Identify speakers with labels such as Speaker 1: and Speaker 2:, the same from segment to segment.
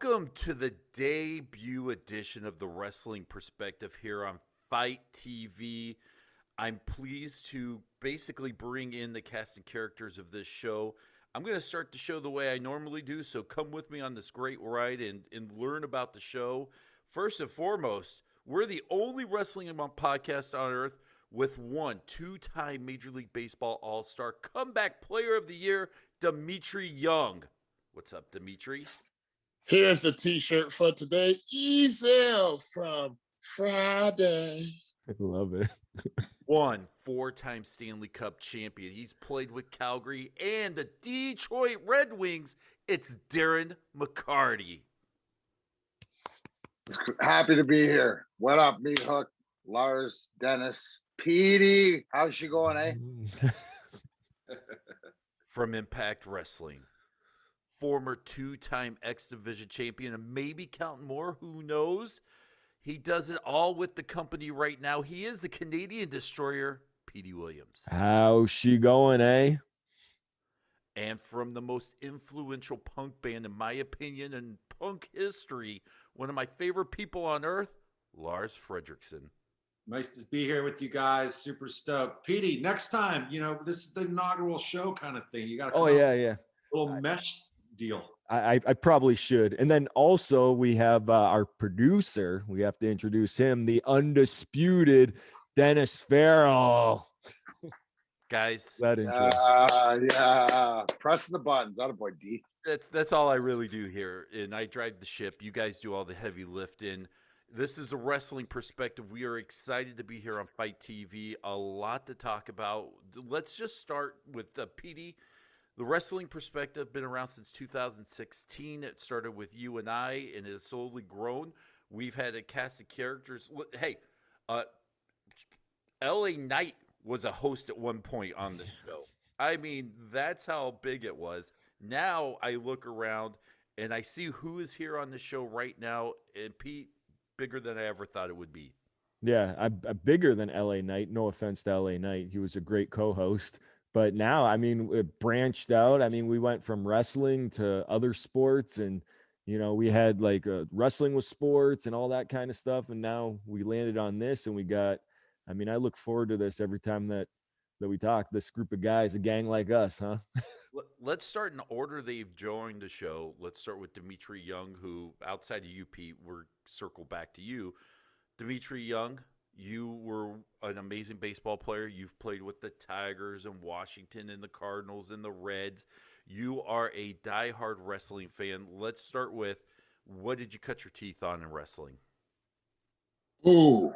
Speaker 1: Welcome to the debut edition of the Wrestling Perspective here on Fite TV. I'm pleased to basically bring in the cast and characters of this show. I'm going to start the show the way I normally do, so come with me on this great ride and learn about the show. First and foremost, we're the only wrestling podcast on earth with one two-time Major League Baseball All-Star comeback player of the year, Dimitri Young. What's up, Dimitri?
Speaker 2: Here's the t-shirt for today. Easel from Friday.
Speaker 3: I love it.
Speaker 1: One four-time Stanley Cup champion. He's played with Calgary and the Detroit Red Wings. It's Darren McCarty.
Speaker 4: Happy to be here. What up, Meat Hook, Lars, Dennis, Petey? How's she going, eh?
Speaker 1: From Impact Wrestling. Former two-time X Division champion, and maybe counting more, who knows? He does it all with the company right now. He is the Canadian Destroyer, Petey Williams.
Speaker 3: How's she going, eh?
Speaker 1: And from the most influential punk band, in my opinion, in punk history, one of my favorite people on earth, Lars Fredrickson.
Speaker 5: Nice to be here with you guys. Super stoked. Petey, next time, this is the inaugural show kind of thing. You got to
Speaker 3: Oh, yeah.
Speaker 5: a little mesh deal.
Speaker 3: I probably should. And then also we have our producer. We have to introduce him, the undisputed Dennis Farrell.
Speaker 1: Guys.
Speaker 3: That intro.
Speaker 4: Yeah. Pressing the buttons. Attaboy, D.
Speaker 1: That's all I really do here. And I drive the ship. You guys do all the heavy lifting. This is a Wrestling Perspective. We are excited to be here on Fite TV. A lot to talk about. Let's just start with Petey. The Wrestling Perspective been around since 2016. It started with you and I, and it has slowly grown. We've had a cast of characters. Hey, LA Knight was a host at one point on this show. I mean, that's how big it was. Now I look around, and I see who is here on the show right now, and Pete, bigger than I ever thought it would be.
Speaker 3: Yeah, I'm bigger than LA Knight. No offense to LA Knight. He was a great co-host. But now, I mean, it branched out. I mean, we went from wrestling to other sports, and, we had like wrestling with sports and all that kind of stuff. And now we landed on this, and I look forward to this every time that we talk. This group of guys, a gang like us, huh?
Speaker 1: Let's start in order they've joined the show. Let's start with Dimitri Young, who, outside of you, Pete, we're circle back to you. Dimitri Young, you were an amazing baseball player. You've played with the Tigers and Washington and the Cardinals and the Reds. You are a diehard wrestling fan. Let's start with, what did you cut your teeth on in wrestling?
Speaker 2: Ooh.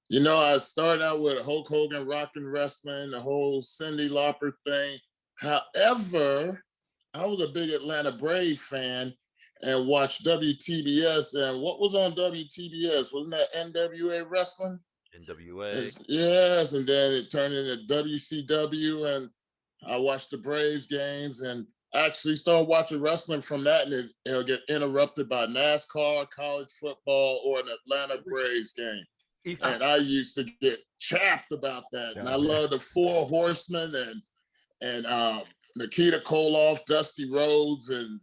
Speaker 2: I started out with Hulk Hogan rockin' wrestling, the whole Cyndi Lauper thing. However, I was a big Atlanta Brave fan and watched WTBS. And what was on WTBS? Wasn't that NWA Wrestling?
Speaker 1: NWA.
Speaker 2: Yes, and then it turned into WCW, and I watched the Braves games and actually started watching wrestling from that, and it'll get interrupted by NASCAR, college football, or an Atlanta Braves game. Yeah. And I used to get chapped about that. And I love the Four Horsemen and Nikita Koloff, Dusty Rhodes, and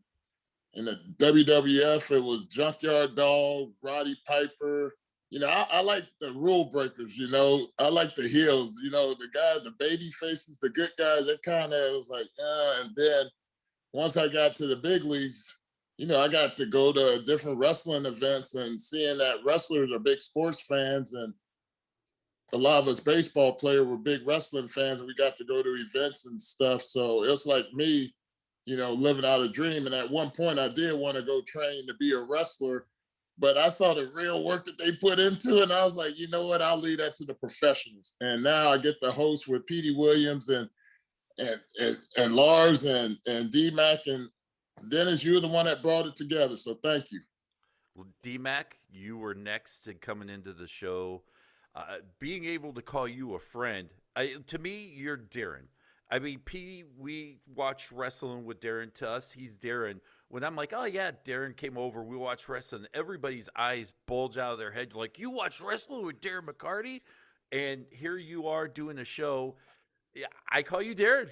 Speaker 2: in the WWF, it was Junkyard Dog, Roddy Piper. I like the rule breakers, I like the heels, the guys, the baby faces, the good guys, that kind of was like, and then once I got to the big leagues, I got to go to different wrestling events and seeing that wrestlers are big sports fans, and a lot of us baseball players were big wrestling fans, and we got to go to events and stuff. So it's like me, living out a dream. And at one point I did want to go train to be a wrestler, but I saw the real work that they put into it, and I was like, you know what? I'll leave that to the professionals. And now I get to host with Petey Williams and Lars and D-Mac, and Dennis, you were the one that brought it together, so thank you.
Speaker 1: Well, D-Mac, you were next to coming into the show. Being able to call you a friend, to me, you're Darren. I mean, Petey, we watched wrestling with Darren. To us, he's Darren. When I'm like, oh, yeah, Darren came over, we watched wrestling, everybody's eyes bulge out of their head. Like, you watch wrestling with Darren McCarty? And here you are doing a show. I call you Darren.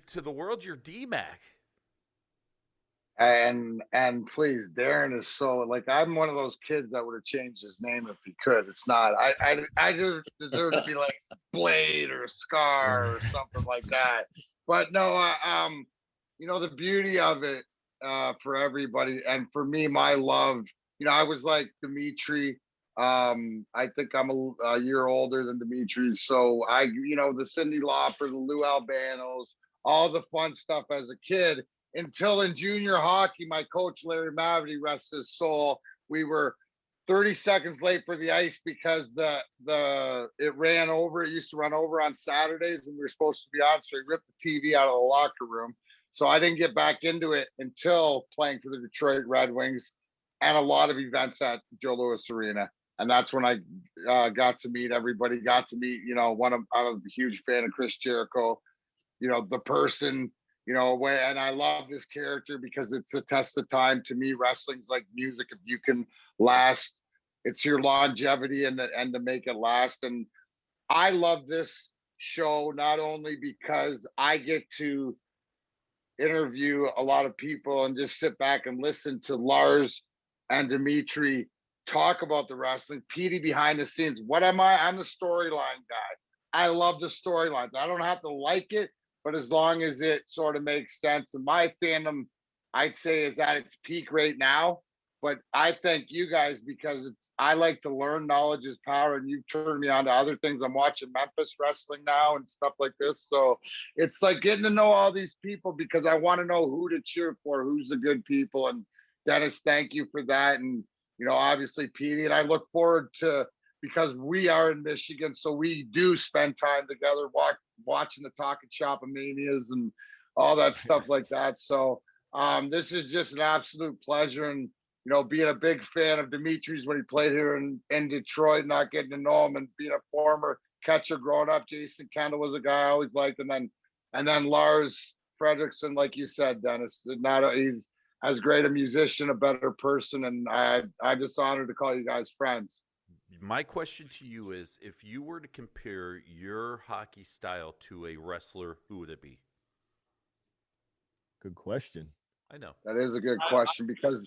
Speaker 1: To the world, you're D-Mac.
Speaker 4: And please, Darren is so like I'm one of those kids that would have changed his name if he could. It's not. I just deserve to be like Blade or Scar or something like that. But no, the beauty of it for everybody and for me, my love. I was like Dimitri. I think I'm a year older than Dimitri, so the Cyndi Lauper, the Lou Albanos, all the fun stuff as a kid until in junior hockey, my coach, Larry Mavity, rest his soul, we were 30 seconds late for the ice because it ran over. It used to run over on Saturdays when we were supposed to be on. So he ripped the TV out of the locker room. So I didn't get back into it until playing for the Detroit Red Wings and a lot of events at Joe Louis Arena. And that's when I got to meet everybody, I'm a huge fan of Chris Jericho, the person, and I love this character because it's a test of time. To me, wrestling's like music. If you can last, it's your longevity and to make it last. And I love this show not only because I get to interview a lot of people and just sit back and listen to Lars and Dimitri talk about the wrestling, Petey behind the scenes. What am I? I'm the storyline guy. I love the storylines. I don't have to like it, but as long as it sort of makes sense. And my fandom, I'd say, is at its peak right now. But I thank you guys because I like to learn. Knowledge is power, and you've turned me on to other things. I'm watching Memphis wrestling now and stuff like this. So it's like getting to know all these people because I want to know who to cheer for, who's the good people. And Dennis, thank you for that. And obviously Petey, and I look forward to, because we are in Michigan, so we do spend time together watching the Talking Shop of Manias and all that stuff like that. So this is just an absolute pleasure. And being a big fan of Dimitri's when he played here in Detroit, not getting to know him, and being a former catcher growing up, Jason Kendall was a guy I always liked, and then Lars Fredrickson, like you said, Dennis, he's as great a musician, a better person, and I'm just honored to call you guys friends.
Speaker 1: My question to you is, if you were to compare your hockey style to a wrestler, who would it be?
Speaker 3: Good question.
Speaker 1: I know.
Speaker 4: That is a good question because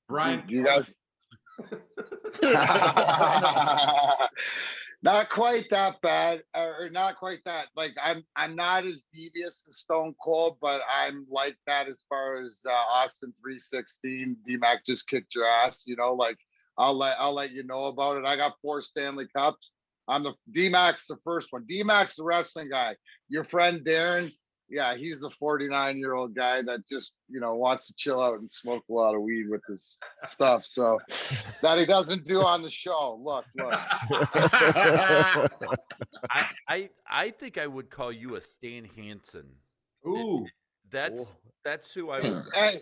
Speaker 5: Brian,
Speaker 4: you guys not quite that bad, or not quite that. Like I'm not as devious as Stone Cold, but I'm like that as far as Austin 316. D-Mac just kicked your ass, like I'll let you know about it. I got 4 Stanley Cups. I'm the D-Mac's the first one. D-Mac's the wrestling guy. Your friend Darren, yeah, he's the 49-year-old guy that just wants to chill out and smoke a lot of weed with his stuff. So that he doesn't do on the show. Look.
Speaker 1: I think I would call you a Stan Hansen.
Speaker 5: Ooh,
Speaker 1: That's who I would.
Speaker 4: Hey,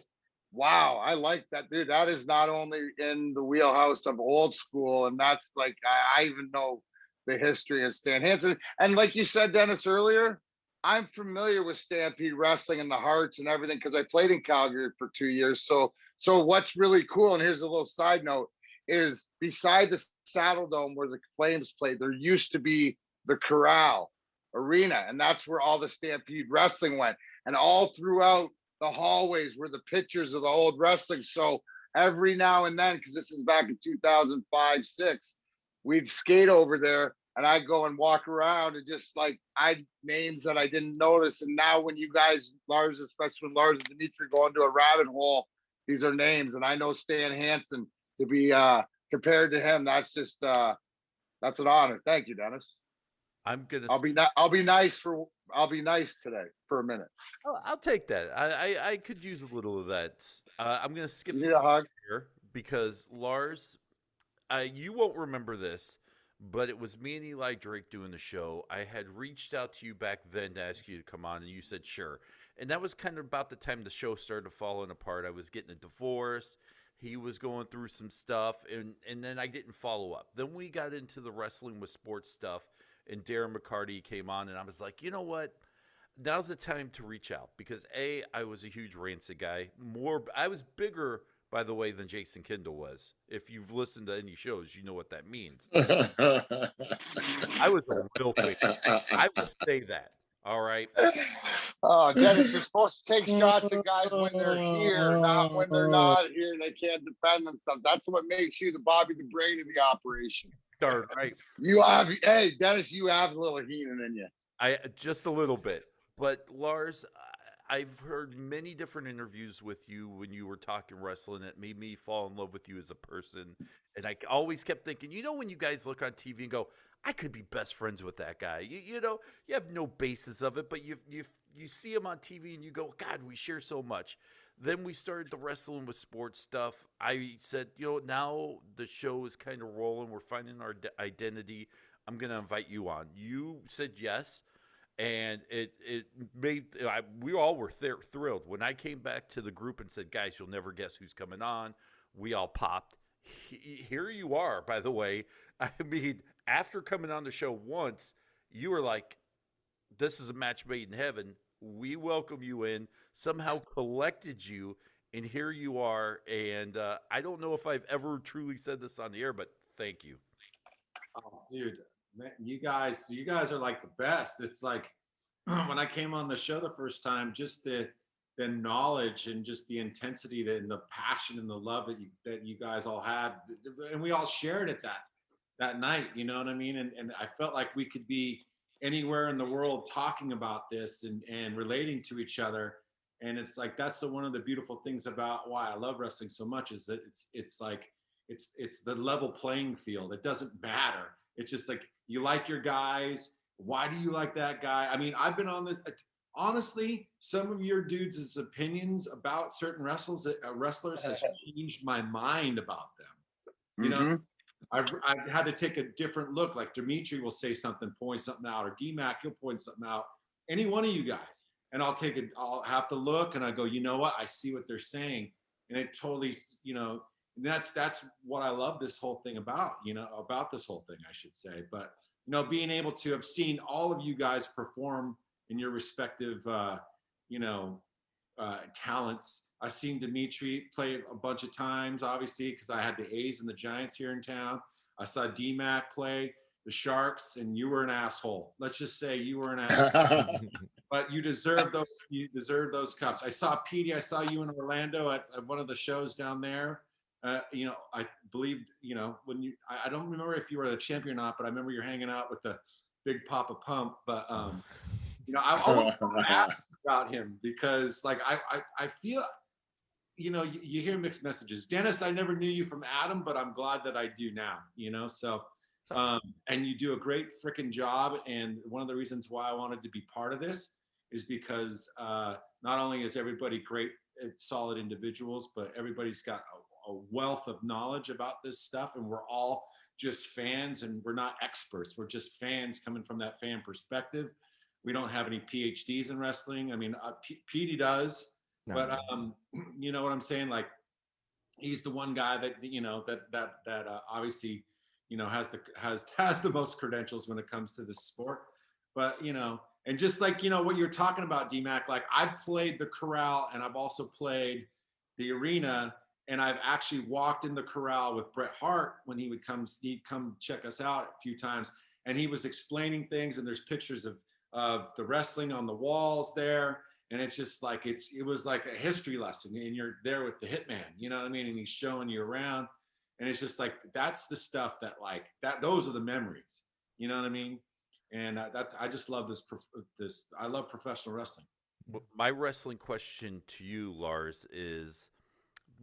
Speaker 4: wow, I like that, dude. That is not only in the wheelhouse of old school, and that's like I even know the history of Stan Hansen. And like you said, Dennis, earlier, I'm familiar with Stampede Wrestling and the Hearts and everything because I played in Calgary for 2 years. So what's really cool, and here's a little side note, is beside the Saddle Dome where the Flames played, there used to be the Corral Arena, and that's where all the Stampede Wrestling went. And all throughout the hallways were the pictures of the old wrestling. So every now and then, because this is back in 2005, 6, we'd skate over there and I'd go and walk around and just like I'd names that I didn't notice. And now when you guys, Lars, especially when Lars and Dimitri go into a rabbit hole, these are names. And I know Stan Hansen, to be compared to him, that's just that's an honor. Thank you, Dennis. I'll be nice today for a minute.
Speaker 1: I'll take that. I could use a little of that. I'm gonna skip
Speaker 4: You need a hug
Speaker 1: here because Lars, you won't remember this, but it was me and Eli Drake doing the show. I had reached out to you back then to ask you to come on, and you said sure. And that was kind of about the time the show started falling apart. I was getting a divorce. He was going through some stuff, and then I didn't follow up. Then we got into the Wrestling with Sports stuff, and Darren McCarty came on, and I was like, you know what? Now's the time to reach out because I was a huge Rancid guy. I was bigger, by the way, than Jason Kendall was. If you've listened to any shows, you know what that means. I was a real fan. I will say that. All right.
Speaker 4: Oh, Dennis, you're supposed to take shots at guys when they're here, not when they're not here. They can't defend themselves. That's what makes you the Bobby the Brain of the operation.
Speaker 1: Darn right.
Speaker 4: You have, hey, Dennis, you have a little Heenan in you.
Speaker 1: I just a little bit. But Lars, I've heard many different interviews with you when you were talking wrestling that made me fall in love with you as a person. And I always kept thinking, when you guys look on TV and go, I could be best friends with that guy. You have no basis of it, but you see him on TV and you go, God, we share so much. Then we started the wrestling with sports stuff. I said, now the show is kind of rolling. We're finding our identity. I'm going to invite you on. You said yes. And it made we all were thrilled when I came back to the group and said, guys, you'll never guess who's coming on. We all popped. Here you are, by the way. I mean, after coming on the show once, you were like, this is a match made in heaven. We welcome you in, somehow collected you, and here you are. And I don't know if I've ever truly said this on the air, but thank you.
Speaker 5: Oh, dude, man, you guys are like the best. It's like when I came on the show the first time, just the knowledge and just the intensity and the passion and the love that you guys all had, and we all shared it that night. You know what I mean? And I felt like we could be anywhere in the world talking about this and relating to each other. And it's like that's one of the beautiful things about why I love wrestling so much is that it's like it's the level playing field. It doesn't matter. It's just like you like your guys. Why do you like that guy? I mean, I've been on this. Honestly, some of your dudes' opinions about certain wrestlers has changed my mind about them. You know, I've had to take a different look. Like Dimitri will say something, point something out, or DMAC, you'll point something out. Any one of you guys, and I'll have to look, and I go, you know what? I see what they're saying, and it totally, and that's what I love this whole thing about, about this whole thing, I should say. But being able to have seen all of you guys perform in your respective, talents. I've seen Dimitri play a bunch of times, obviously, because I had the A's and the Giants here in town. I saw DMAC play the Sharks, and you were an asshole. Let's just say you were an asshole. But you deserve those. You deserve those cups. I saw Petey. I saw you in Orlando at one of the shows down there. I believe, when I don't remember if you were the champion or not, but I remember you're hanging out with the Big Papa Pump. But I always want to ask about him because, like, I feel, you hear mixed messages. Dennis, I never knew you from Adam, but I'm glad that I do now. So. And you do a great freaking job. And one of the reasons why I wanted to be part of this is because not only is everybody great, solid individuals, but everybody's got a wealth of knowledge about this stuff. And we're all just fans, and we're not experts. We're just fans coming from that fan perspective. We don't have any PhDs in wrestling. I mean, Petey does, but you know what I'm saying? Like, he's the one guy that, that obviously, has the most credentials when it comes to this sport. But, and just like, what you're talking about, DMAC, like I've played the corral and I've also played the arena, and I've actually walked in the corral with Bret Hart when he'd come check us out a few times. And he was explaining things, and there's pictures of the wrestling on the walls there. And it's just like, it was like a history lesson, and you're there with the hitman, you know what I mean? And he's showing you around. And it's just like, that's the stuff those are the memories, you know what I mean? And I just love this. I love professional wrestling.
Speaker 1: My wrestling question to you, Lars, is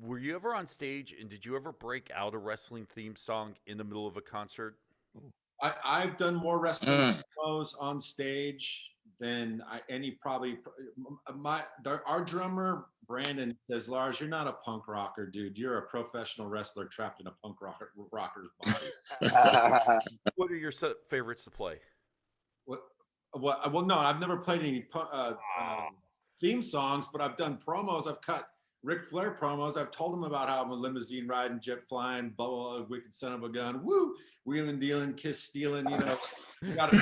Speaker 1: were you ever on stage, and did you ever break out a wrestling theme song in the middle of a concert?
Speaker 5: I've done more wrestling shows on stage than our drummer Brandon says, Lars, you're not a punk rocker, dude. You're a professional wrestler trapped in a punk rocker's body.
Speaker 1: What are your favorites to play?
Speaker 5: Well, no, I've never played any theme songs, but I've done promos. I've cut Ric Flair promos. I've told him about how I'm a limousine riding, jet flying, blah, blah, blah, wicked son of a gun, woo, wheeling, dealing, kiss stealing, you gotta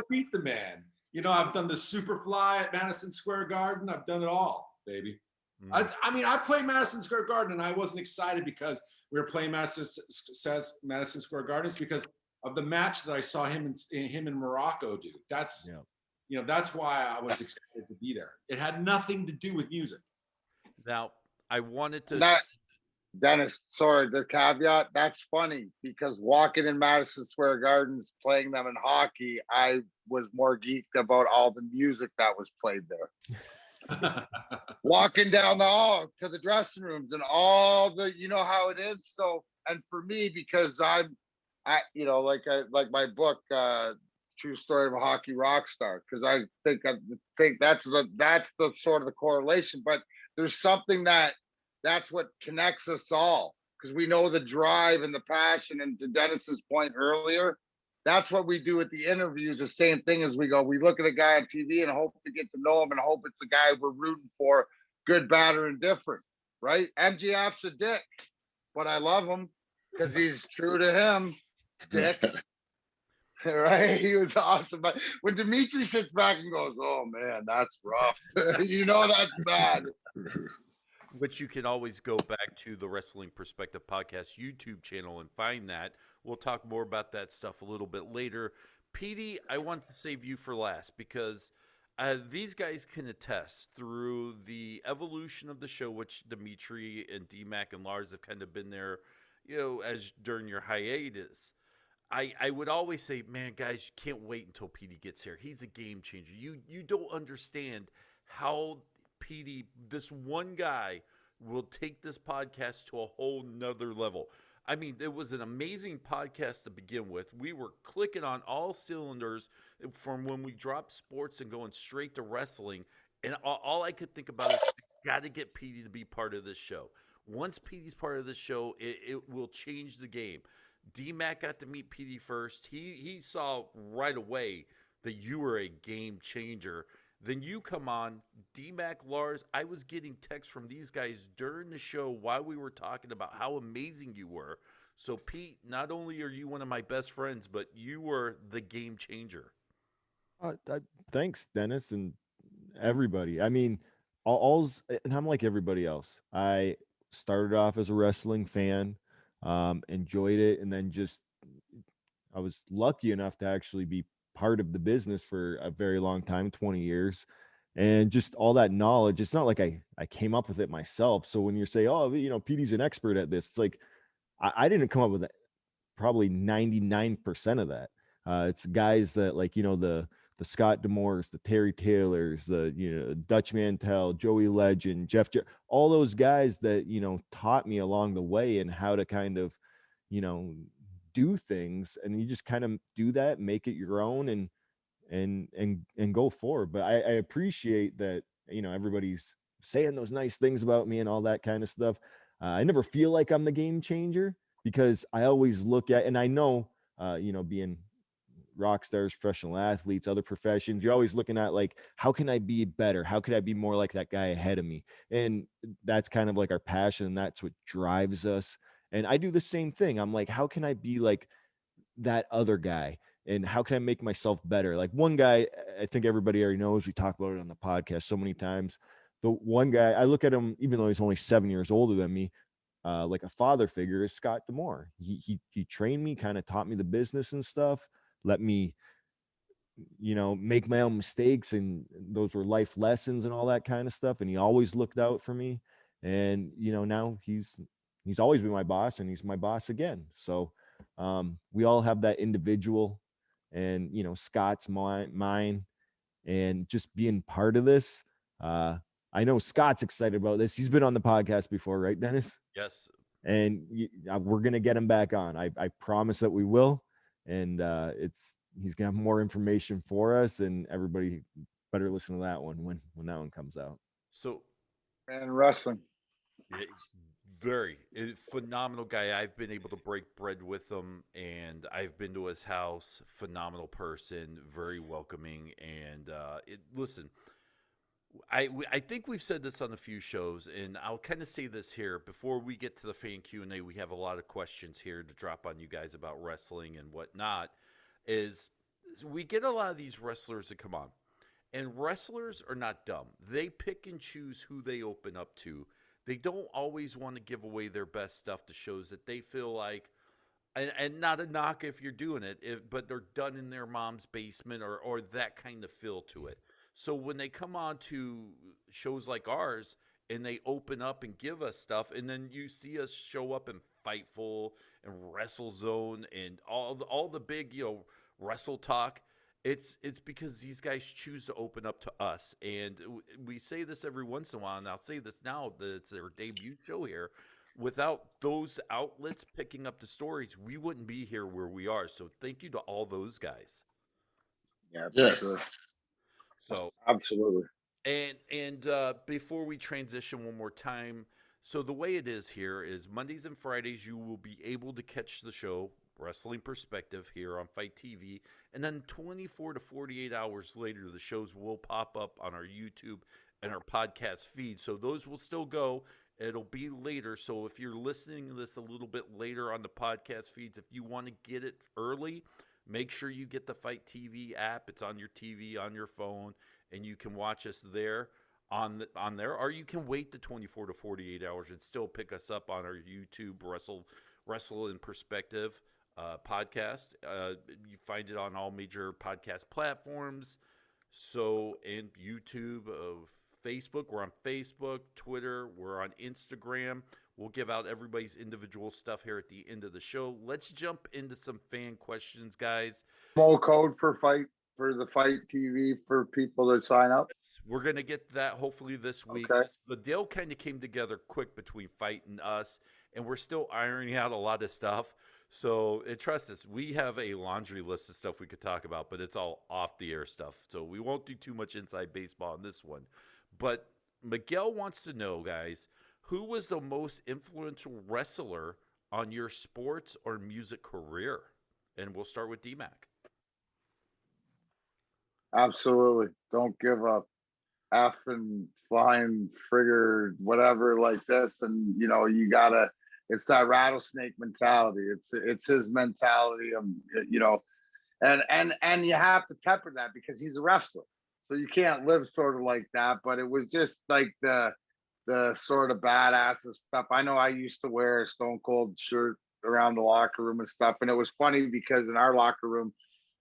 Speaker 5: beat the man. I've done the Superfly at Madison Square Garden. I've done it all, baby. I played Madison Square Garden, and I wasn't excited because we were playing Madison Square Gardens because of the match that I saw him in Morocco do. That's You know, that's why I was excited to be there. It had nothing to do with music.
Speaker 1: Now, I wanted to.
Speaker 4: And that, Dennis, sorry, the caveat, that's funny because walking in Madison Square Gardens, playing them in hockey, I was more geeked about all the music that was played there. Walking down the hall to the dressing rooms and all the, you know how it is. So, and for me, because I, like my book, True Story of a Hockey Rock Star, because I think that's the sort of the correlation. But there's something that's what connects us all, because we know the drive and the passion. And to Dennis's point earlier, that's what we do at the interviews. The same thing as we look at a guy on TV and hope to get to know him and hope it's the guy we're rooting for, good, bad, or indifferent, right? MJF's a dick, but I love him because he's true to him, dick. Right? He was awesome. But when Dimitri sits back and goes, "Oh man, that's rough," you know that's bad.
Speaker 1: Which you can always go back to the Wrestling Perspective Podcast YouTube channel and find that. We'll talk more about that stuff a little bit later. Petey, I want to save you for last because these guys can attest through the evolution of the show, which Dimitri and D-Mac and Lars have kind of been there, as during your hiatus. I would always say, man, guys, you can't wait until Petey gets here. He's a game changer. You don't understand how Petey, this one guy, will take this podcast to a whole nother level. I mean, it was an amazing podcast to begin with. We were clicking on all cylinders from when we dropped sports and going straight to wrestling. And all I could think about is, got to get Petey to be part of this show. Once Petey's part of this show, it will change the game. D-Mac got to meet Petey first. He saw right away that you were a game changer. Then you come on, D-Mac, Lars. I was getting texts from these guys during the show while we were talking about how amazing you were. So, Pete, not only are you one of my best friends, but you were the game changer.
Speaker 3: Thanks, Dennis, and everybody. I mean, and I'm like everybody else. I started off as a wrestling fan, enjoyed it, and then I was lucky enough to actually be part of the business for a very long time, 20 years. And just all that knowledge, it's not like I came up with it myself. So when you say, oh, Petey's an expert at this, it's like, I didn't come up with it, probably 99% of that. It's guys that the Scott Demores, the Terry Taylors, the Dutch Mantel, Joey Legend, all those guys that, taught me along the way and how to kind of, do things, and you just kind of do that, make it your own, and go forward. But I appreciate that, everybody's saying those nice things about me and all that kind of stuff. I never feel like I'm the game changer because I always look at, and I know, being rock stars, professional athletes, other professions, you're always looking at like, how can I be better? How could I be more like that guy ahead of me? And that's kind of like our passion. And that's what drives us. And I do the same thing. I'm like, how can I be like that other guy? And how can I make myself better? Like one guy, I think everybody already knows, we talk about it on the podcast so many times. The one guy, I look at him, even though he's only 7 years older than me, like a father figure, is Scott Demore. He trained me, kind of taught me the business and stuff, let me, make my own mistakes. And those were life lessons and all that kind of stuff. And he always looked out for me. And, now he's always been my boss, and he's my boss again. So we all have that individual, and, Scott's mine, and just being part of this. I know Scott's excited about this. He's been on the podcast before, right, Dennis?
Speaker 1: Yes.
Speaker 3: And we're going to get him back on. I promise that we will. And he's going to have more information for us, and everybody better listen to that one when that one comes out.
Speaker 1: So,
Speaker 4: And wrestling.
Speaker 1: Very phenomenal guy. I've been able to break bread with him, and I've been to his house. Phenomenal person, very welcoming. And listen, I think we've said this on a few shows, and I'll kind of say this here before we get to the fan Q&A. We have a lot of questions here to drop on you guys about wrestling and whatnot. Is we get a lot of these wrestlers that come on, and wrestlers are not dumb. They pick and choose who they open up to. They don't always want to give away their best stuff to shows that they feel like, and not a knock if you're doing it, but they're done in their mom's basement or that kind of feel to it. So when they come on to shows like ours and they open up and give us stuff, and then you see us show up in Fightful and WrestleZone and all the big Wrestle Talk. It's because these guys choose to open up to us, and we say this every once in a while, and I'll say this now that it's their debut show here. Without those outlets picking up the stories, we wouldn't be here where we are. So thank you to all those guys.
Speaker 4: Yeah, for
Speaker 2: Yes.
Speaker 4: sure.
Speaker 1: So
Speaker 4: Absolutely.
Speaker 1: and before we transition one more time, so the way it is here is Mondays and Fridays you will be able to catch the show Wrestling Perspective here on Fight TV, and then 24 to 48 hours later the shows will pop up on our YouTube and our podcast feed. So those will still go. It'll be later. So if you're listening to this a little bit later on the podcast feeds, if you want to get it early, make sure you get the Fight TV app. It's on your TV, on your phone, and you can watch us there on there, or you can wait the 24 to 48 hours and still pick us up on our YouTube Wrestle in Perspective podcast. You find it on all major podcast platforms. So, and YouTube, Facebook, we're on Facebook, Twitter, we're on Instagram. We'll give out everybody's individual stuff here at the end of the show. Let's jump into some fan questions, guys.
Speaker 4: Promo code for the Fight TV for people that sign up.
Speaker 1: We're going to get that hopefully this week.
Speaker 4: Okay.
Speaker 1: The deal kind of came together quick between Fight and us, and we're still ironing out a lot of stuff. So, and trust us, we have a laundry list of stuff we could talk about, but it's all off the air stuff. So, we won't do too much inside baseball on this one. But Miguel wants to know, guys, who was the most influential wrestler on your sports or music career? And we'll start with DMAC.
Speaker 4: Absolutely. Don't give up. F and flying frigger, whatever like this. And you gotta, it's that rattlesnake mentality. It's his mentality of, and you have to temper that because he's a wrestler. So you can't live sort of like that. But it was just like the sort of badass stuff. I know I used to wear a Stone Cold shirt around the locker room and stuff. And it was funny because in our locker room,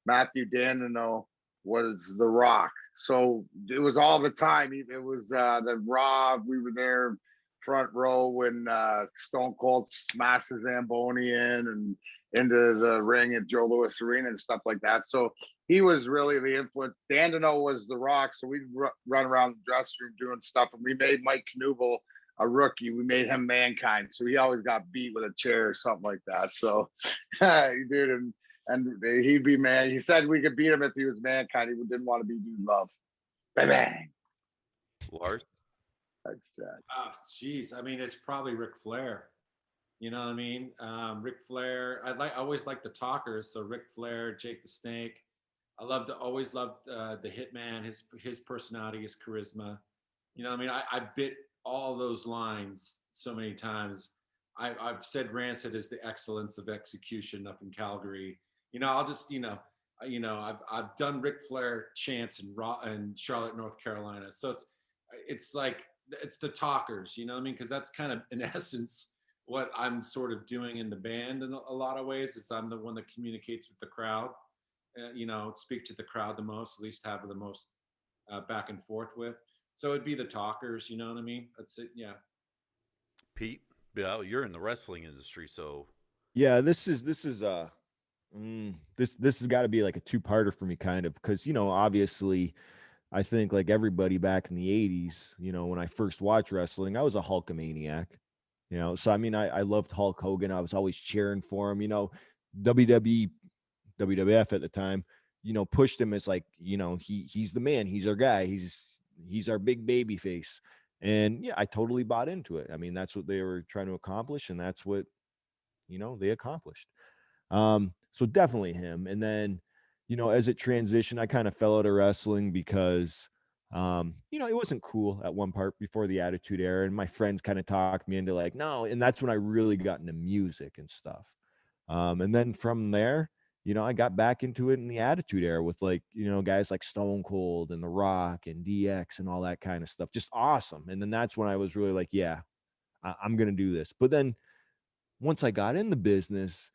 Speaker 4: Matthew Dandino was the Rock. So it was all the time. It was the Raw. We were there front row when Stone Cold smashed the Zamboni in and into the ring at Joe Louis Arena and stuff like that. So he was really the influence. Dandino was the Rock. So we'd run around the dressing room doing stuff. And we made Mike Knuble a rookie. We made him Mankind. So he always got beat with a chair or something like that. So, dude, and he'd be man. He said we could beat him if he was Mankind. He didn't want to be Dude Love. Bang bang.
Speaker 1: Lars?
Speaker 4: Thanks, Jack.
Speaker 5: Oh, geez. I mean, it's probably Ric Flair. You know what I mean? Ric Flair. I always like the talkers. So Ric Flair, Jake the Snake. Always loved the Hitman. His personality, his charisma. You know what I mean? I bit all those lines so many times. I've said Rancid is the excellence of execution up in Calgary. I'll just I've done Ric Flair chants in Charlotte, North Carolina. So it's like it's the talkers, you know what I mean? Because that's kind of in essence what I'm sort of doing in the band in a lot of ways. Is I'm the one that communicates with the crowd, speak to the crowd the most, at least have the most back and forth with. So it'd be the talkers, you know what I mean? That's it, yeah.
Speaker 1: Pete? Yeah, you're in the wrestling industry, so
Speaker 3: Yeah, this has got to be like a two-parter for me, kind of, because obviously I think like everybody back in the 80s, when I first watched wrestling, I was a Hulkamaniac, so I mean I loved Hulk Hogan. I was always cheering for him. WWE, WWF at the time, pushed him as like, he's the man, he's our guy, he's our big baby face. And yeah, I totally bought into it. I mean, that's what they were trying to accomplish, and that's what they accomplished. So definitely him. And then, as it transitioned, I kind of fell out of wrestling because, it wasn't cool at one part before the Attitude Era. And my friends kind of talked me into like, no. And that's when I really got into music and stuff. And then from there, I got back into it in the Attitude Era with like, guys like Stone Cold and The Rock and DX and all that kind of stuff. Just awesome. And then that's when I was really like, yeah, I'm going to do this. But then once I got in the business,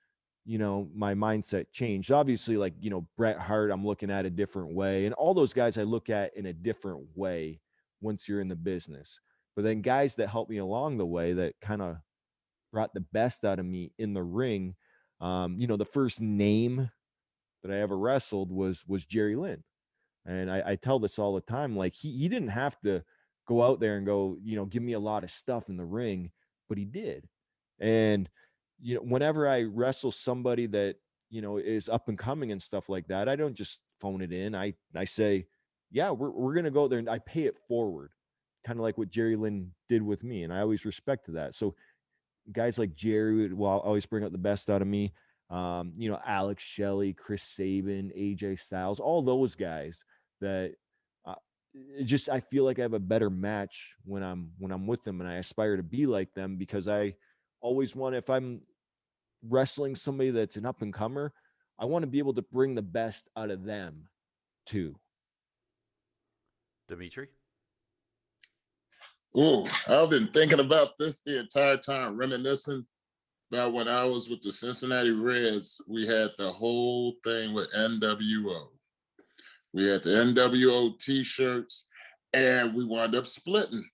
Speaker 3: my mindset changed. Obviously, like, Bret Hart, I'm looking at a different way. And all those guys I look at in a different way once you're in the business. But then guys that helped me along the way that kind of brought the best out of me in the ring. The first name that I ever wrestled was Jerry Lynn. And I tell this all the time. Like, he didn't have to go out there and go, give me a lot of stuff in the ring, but he did. And, whenever I wrestle somebody that, is up and coming and stuff like that, I don't just phone it in. I say, yeah, we're going to go there, and I pay it forward, kind of like what Jerry Lynn did with me. And I always respected that. So guys like Jerry will always bring out the best out of me. Alex Shelley, Chris Sabin, AJ Styles, all those guys that I feel like I have a better match when I'm with them, and I aspire to be like them, because I always want, if I'm wrestling somebody that's an up and comer, I want to be able to bring the best out of them too.
Speaker 1: Dimitri?
Speaker 2: Ooh, I've been thinking about this the entire time, reminiscing about when I was with the Cincinnati Reds. We had the whole thing with NWO. We had the NWO t-shirts, and we wound up splitting.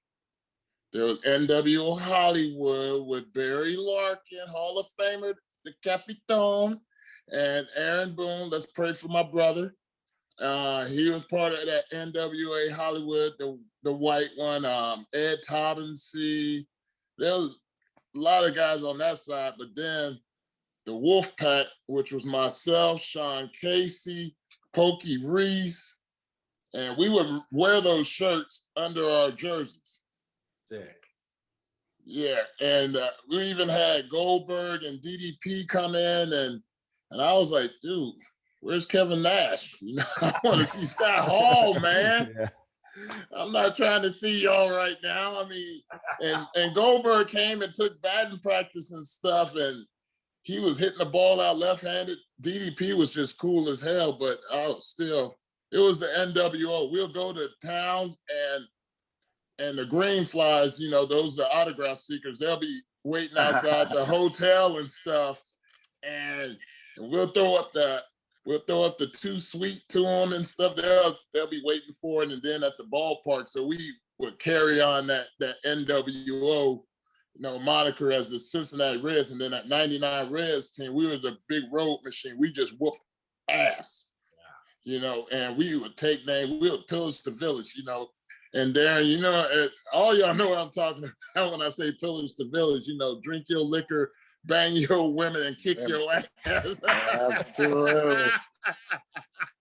Speaker 2: There was NWO Hollywood with Barry Larkin, Hall of Famer, the Capitan, and Aaron Boone. Let's pray for my brother. He was part of that NWA Hollywood, the white one. Ed Tobbins. There was a lot of guys on that side, but then the Wolf Pack, which was myself, Sean Casey, Pokey Reese, and we would wear those shirts under our jerseys.
Speaker 5: Sick.
Speaker 2: Yeah, and we even had Goldberg and DDP come in, and I was like, dude, where's Kevin Nash? I want to see Scott Hall, man. Yeah. I'm not trying to see y'all right now. I mean, and Goldberg came and took batting practice and stuff, and he was hitting the ball out left-handed. DDP was just cool as hell, but still, it was the NWO. We'll go to towns, and the green flies, those are autograph seekers. They'll be waiting outside the hotel and stuff, and we'll throw up the too sweet to them and stuff. They'll be waiting for it, and then at the ballpark. So we would carry on that NWO, moniker as the Cincinnati Reds, and then that '99 Reds team, we were the big road machine. We just whooped ass, and we would take names. We would pillage the village, And Darren, all y'all know what I'm talking about when I say pillage the village. Drink your liquor, bang your women, and kick your ass.
Speaker 4: Absolutely.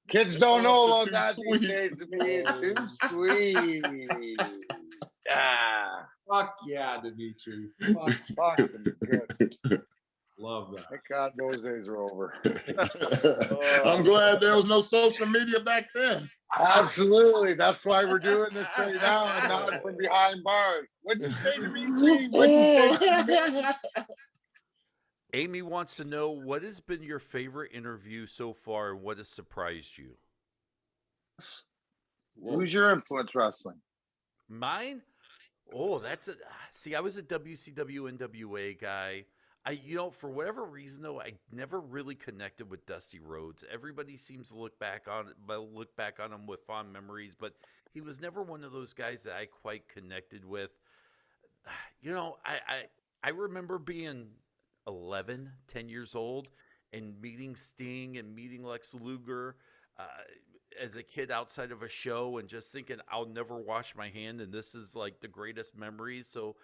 Speaker 4: Kids don't know about that these days. To me, it's too sweet. Yeah.
Speaker 5: Fuck yeah, Dimitri.
Speaker 4: Fuck good.
Speaker 5: Love that.
Speaker 4: Thank God those days are over.
Speaker 2: I'm glad there was no social media back then.
Speaker 4: Absolutely. That's why we're doing this right now and not from behind bars. What'd you say to me, T? What'd you say to me?
Speaker 1: Amy wants to know, what has been your favorite interview so far, and what has surprised you?
Speaker 4: Who's your influence wrestling?
Speaker 1: Mine? Oh, see, I was a WCW NWA guy. For whatever reason though, I never really connected with Dusty Rhodes. Everybody seems to look back on him with fond memories, but he was never one of those guys that I quite connected with. I remember being 10 years old and meeting Sting and meeting Lex Luger as a kid outside of a show, and just thinking, I'll never wash my hand, and this is like the greatest memories. So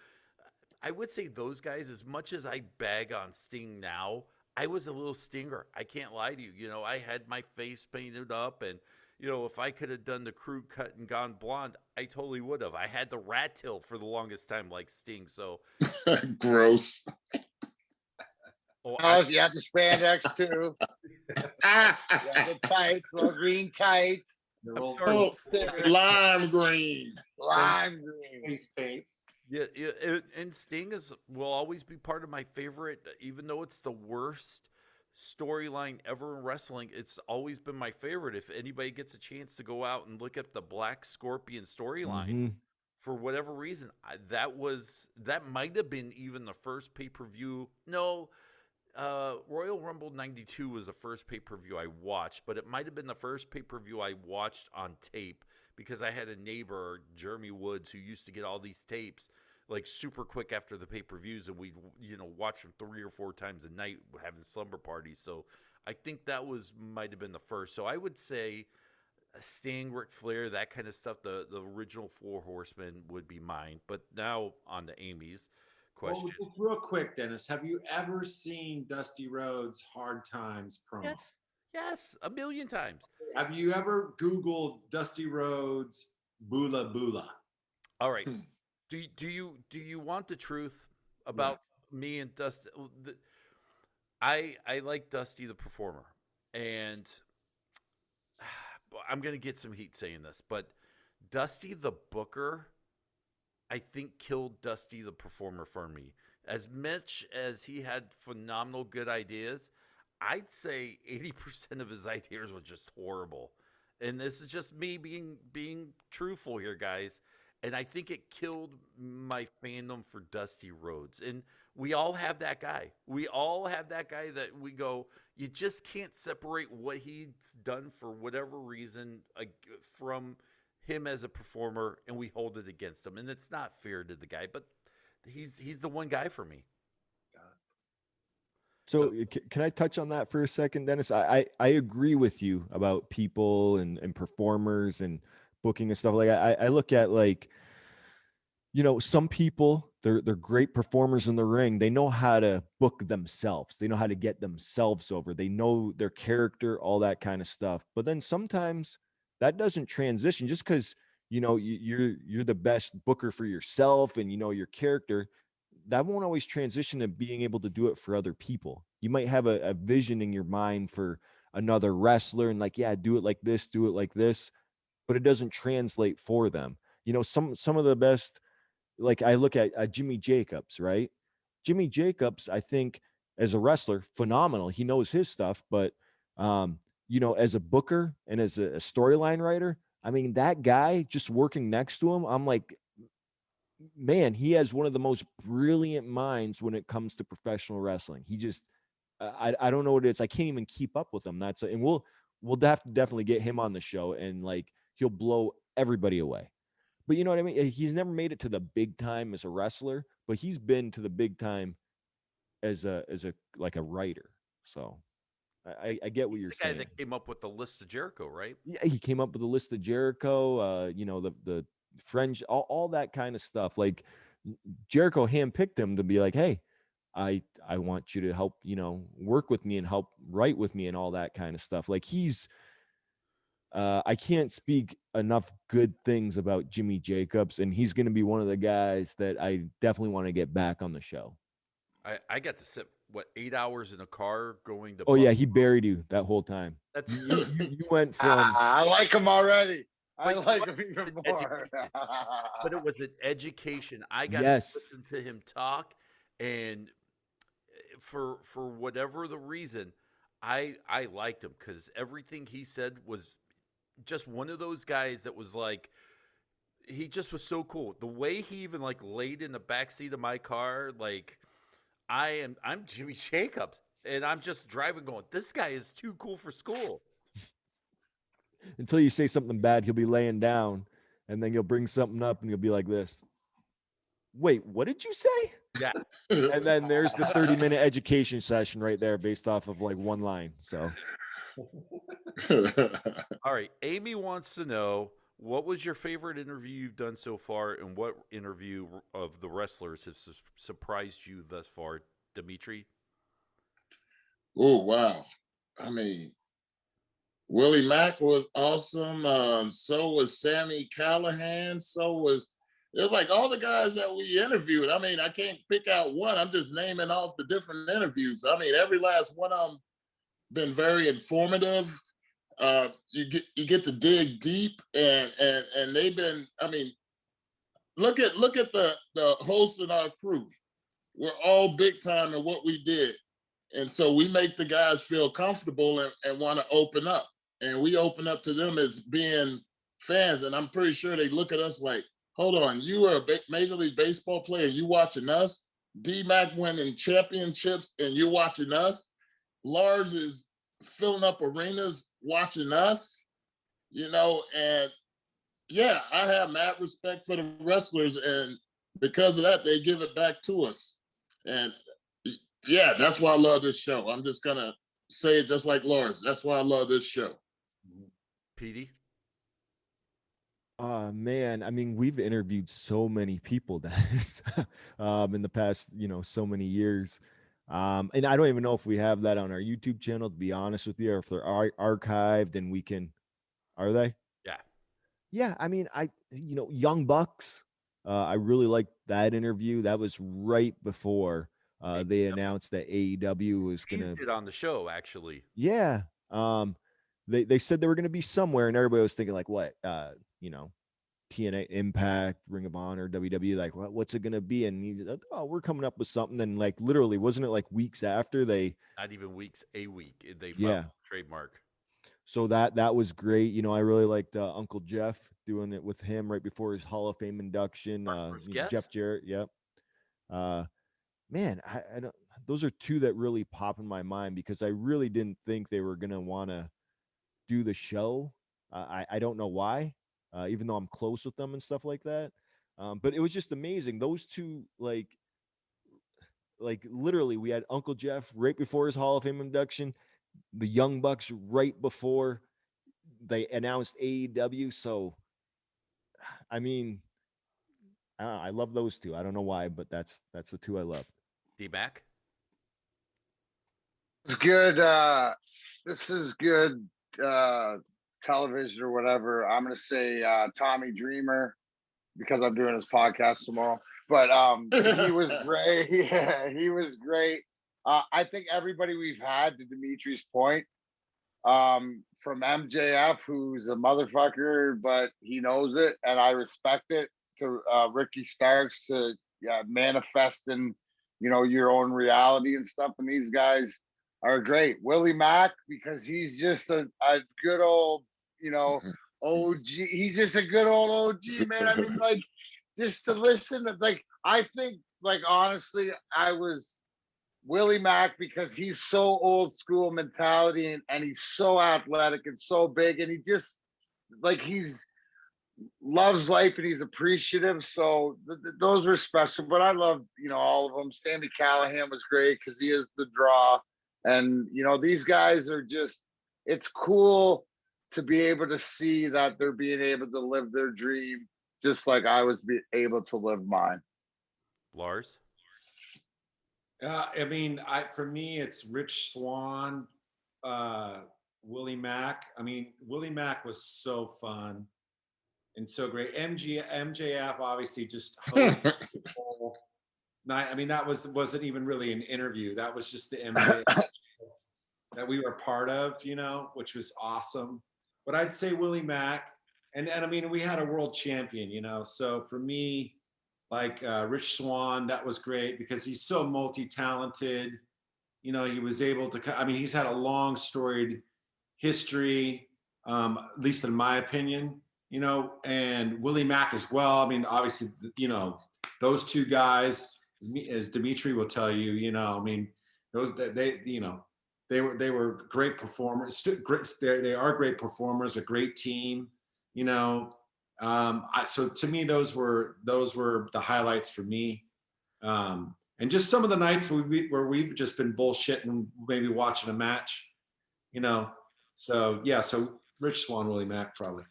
Speaker 1: I would say those guys, as much as I bag on Sting now, I was a little Stinger. I can't lie to you. I had my face painted up, and if I could have done the crew cut and gone blonde, I totally would have. I had the rat tail for the longest time like Sting. So
Speaker 2: gross.
Speaker 4: You have the spandex too. You have the tights, little green tights.
Speaker 2: Lime green.
Speaker 4: Lime green.
Speaker 5: Face paint.
Speaker 1: Yeah, and Sting will always be part of my favorite, even though it's the worst storyline ever in wrestling. It's always been my favorite. If anybody gets a chance to go out and look up the Black Scorpion storyline, for whatever reason, that might have been even the first pay-per-view. No, Royal Rumble 92 was the first pay-per-view I watched, but it might have been the first pay-per-view I watched on tape because I had a neighbor, Jeremy Woods, who used to get all these tapes like super quick after the pay-per-views, and we'd watch them 3 or 4 times a night, having slumber parties. So I think that might have been the first. So I would say Sting, Ric Flair, that kind of stuff. The original Four Horsemen would be mine. But now on to Amy's question.
Speaker 5: Well, just real quick, Dennis, have you ever seen Dusty Rhodes' Hard Times promo?
Speaker 1: Yes, a million times.
Speaker 5: Have you ever Googled Dusty Rhodes Bula Bula?
Speaker 1: All right. Do you want the truth about me and Dusty? I like Dusty the performer, and I'm gonna get some heat saying this, but Dusty the booker, I think, killed Dusty the performer for me. As much as he had phenomenal good ideas, I'd say 80% of his ideas were just horrible. And this is just me being truthful here, guys. And I think it killed my fandom for Dusty Rhodes. And we all have that guy. We all have that guy that we go, you just can't separate what he's done for whatever reason from him as a performer, and we hold it against him. And it's not fair to the guy, but he's the one guy for me.
Speaker 3: So can I touch on that for a second, Dennis? I agree with you about people and performers and booking and stuff. Like I look at, like, some people, they're great performers in the ring. They know how to book themselves. They know how to get themselves over. They know their character, all that kind of stuff. But then sometimes that doesn't transition just because, you're the best booker for yourself and your character. That won't always transition to being able to do it for other people. You might have a vision in your mind for another wrestler and, like, yeah, do it like this, but it doesn't translate for them. Some of the best, like, I look at Jimmy Jacobs, right? Jimmy Jacobs, I think, as a wrestler, phenomenal. He knows his stuff, but as a booker and as a storyline writer, I mean, that guy, just working next to him, I'm like, man, he has one of the most brilliant minds when it comes to professional wrestling. He just, I don't know what it is. I can't even keep up with him. And we'll have to definitely get him on the show, and, like, he'll blow everybody away. But you know what I mean? He's never made it to the big time as a wrestler, but he's been to the big time as a writer. So I get what you're saying.
Speaker 1: The guy that came up with the list of Jericho, right?
Speaker 3: Yeah, he came up with the list of Jericho. The French, all that kind of stuff. Like, Jericho handpicked him to be like, hey, I want you to help, work with me and help write with me and all that kind of stuff. Like, he's, I can't speak enough good things about Jimmy Jacobs, and he's going to be one of the guys that I definitely want to get back on the show.
Speaker 1: I got to sit 8 hours in a car going to.
Speaker 3: Oh yeah, he buried you that whole time.
Speaker 1: That's
Speaker 3: you went from.
Speaker 4: I like him already. I like him even more.
Speaker 1: But it was an education. I got to listen to him talk, and for whatever the reason, I liked him because everything he said was just one of those guys that was like, he just was so cool. The way he even, like, laid in the backseat of my car, like, I'm Jimmy Jacobs, and I'm just driving going, this guy is too cool for school.
Speaker 3: Until you say something bad, he'll be laying down, and then you'll bring something up, and you'll be like this. Wait, what did you say?
Speaker 1: Yeah.
Speaker 3: And then there's the 30-minute education session right there based off of, like, one line. So.
Speaker 1: All right. Amy wants to know, what was your favorite interview you've done so far, and what interview of the wrestlers has surprised you thus far, Dimitri?
Speaker 2: Oh, wow. I mean, Willie Mack was awesome. So was Sammy Callahan. It was like all the guys that we interviewed. I mean, I can't pick out one. I'm just naming off the different interviews. I mean, every last one of them been very informative. You get to dig deep, and they've been. I mean, look at the host and our crew. We're all big time in what we did, and so we make the guys feel comfortable and want to open up, and we open up to them as being fans. And I'm pretty sure they look at us like, hold on, you are a Major League Baseball player, you watching us? D-Mac winning championships and you're watching us. Lars is filling up arenas watching us, and yeah, I have mad respect for the wrestlers, and because of that, they give it back to us. And yeah, that's why I love this show. I'm just gonna say it just like Lars. That's why I love this show.
Speaker 1: Petey?
Speaker 3: Man, I mean, we've interviewed so many people, Dennis, in the past, so many years. And I don't even know if we have that on our YouTube channel, to be honest with you, or if they're archived and we can, are they?
Speaker 1: Yeah.
Speaker 3: Yeah. I mean, Young Bucks, I really liked that interview. That was right before they announced that AEW was going to.
Speaker 1: Used it on the show, actually.
Speaker 3: Yeah. They said they were going to be somewhere, and everybody was thinking, like, what? TNA, Impact, Ring of Honor, WWE, like, what's it gonna be? And he, oh, we're coming up with something. And like, literally, wasn't it like weeks after they?
Speaker 1: Not even weeks, a week. They filed
Speaker 3: Yeah.
Speaker 1: trademark.
Speaker 3: So that was great. I really liked Uncle Jeff doing it with him right before his Hall of Fame induction. Jeff Jarrett, yep. Man, I don't. Those are two that really pop in my mind because I really didn't think they were gonna want to do the show. I don't know why. Even though I'm close with them and stuff like that. But it was just amazing. Those two, like literally, we had Uncle Jeff right before his Hall of Fame induction, the Young Bucks right before they announced AEW. So, I mean, I love those two. I don't know why, but that's the two I love.
Speaker 1: D-Mac?
Speaker 4: It's good. This is good television or whatever. I'm gonna say Tommy Dreamer because I'm doing his podcast tomorrow. But he was great. Yeah, he was great. I think everybody we've had, to Dimitri's point, from MJF, who's a motherfucker, but he knows it, and I respect it, to Ricky Starks, to manifesting, your own reality and stuff. And these guys are great. Willie Mack, because he's just a good old, OG. He's just a good old OG, man. I mean, like, just to listen to, like, I think, like, honestly, I was Willie Mack because he's so old school mentality, and he's so athletic and so big, and he just, like, he's loves life and he's appreciative. So those were special. But I loved, all of them. Sammy Callahan was great because he is the draw, and these guys are just. It's cool to be able to see that they're being able to live their dream just like I was able to live mine.
Speaker 1: Lars?
Speaker 5: I mean, for me, it's Rich Swann, Willie Mack. I mean, Willie Mack was so fun and so great. MJF obviously just hosted the whole night. I mean, that wasn't even really an interview. That was just the MJF that we were part of, which was awesome. But I'd say Willie Mack, and I mean, we had a world champion, So for me, like Rich Swann, that was great because he's so multi-talented. He was able to. I mean, he's had a long storied history, at least in my opinion. And Willie Mack as well. I mean, obviously, those two guys, as Dimitri will tell you, I mean, those they were great performers. They are great performers, a great team. So to me, those were the highlights for me. And just some of the nights where we've just been bullshitting, maybe watching a match. So yeah, so Rich Swann, Willie Mack, probably.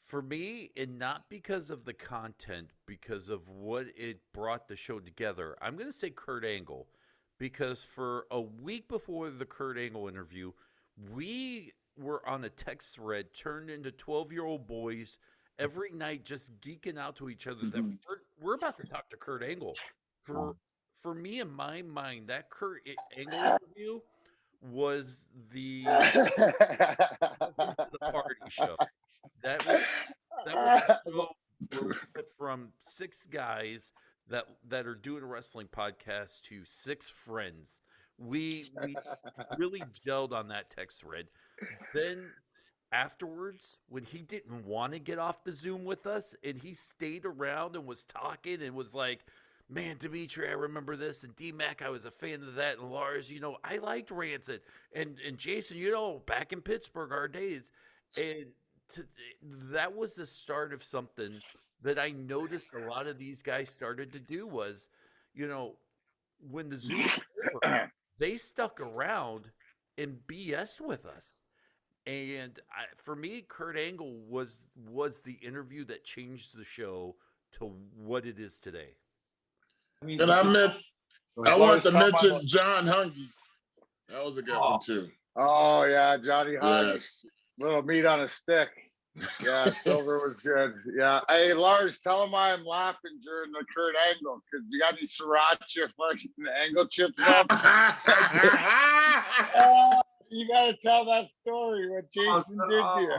Speaker 1: For me, and not because of the content, because of what it brought the show together, I'm going to say Kurt Angle. Because for a week before the Kurt Angle interview, we were on a text thread turned into 12-year-old boys every night just geeking out to each other that we're about to talk to Kurt Angle. For me, in my mind, that Kurt Angle interview was the party show. That was the show where we went from 6 guys that are doing a wrestling podcast to 6 friends. We really gelled on that text thread. Then afterwards, when he didn't want to get off the Zoom with us and he stayed around and was talking and was like, man, Dimitri, I remember this, and D-Mac, I was a fan of that, and Lars, I liked Rancid, and Jason, back in Pittsburgh, our days, and to, that was the start of something that I noticed a lot of these guys started to do was, when the Zoom was over, they stuck around and BS'd with us. And for me, Kurt Angle was the interview that changed the show to what it is today.
Speaker 5: I mean,
Speaker 2: And I want to mention John Hungy. That was a good one too.
Speaker 4: Oh yeah, Johnny Hunt.
Speaker 2: Yes.
Speaker 4: Little meat on a stick. Yeah, Silver was good. Yeah. Hey, Lars, tell him why I'm laughing during the Kurt Angle, because you got any sriracha fucking angle chips up. You gotta tell that story what Jason did to you.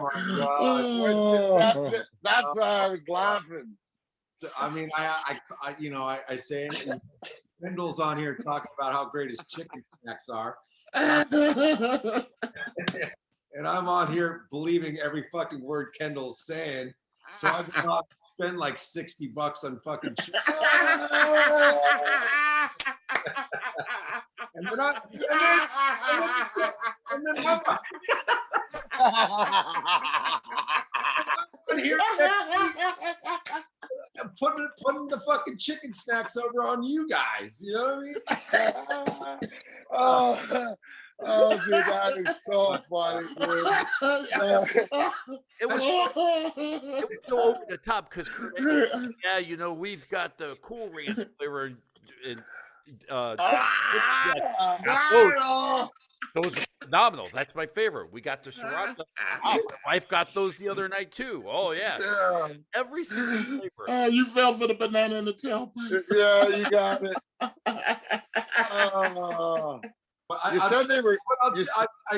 Speaker 5: Oh my God.
Speaker 4: That's why I was laughing.
Speaker 5: So, I mean, I say it. Kendall's on here talking about how great his chicken snacks are. And I'm on here believing every fucking word Kendall's saying. So I go out and spend like $60 on fucking chicken. And then I'm here putting the fucking chicken snacks over on you guys. You know what I mean?
Speaker 4: Oh, dude, that is so funny, dude.
Speaker 1: It was so over the top because we've got the Cool Ranch flavor and those are phenomenal. That's my favorite. We got the sriracha. My wife got those the other night too. Oh yeah, every single flavor.
Speaker 2: Oh, you fell for the banana in the tailpipe.
Speaker 4: Yeah, you got it.
Speaker 5: But
Speaker 4: you said they were.
Speaker 5: I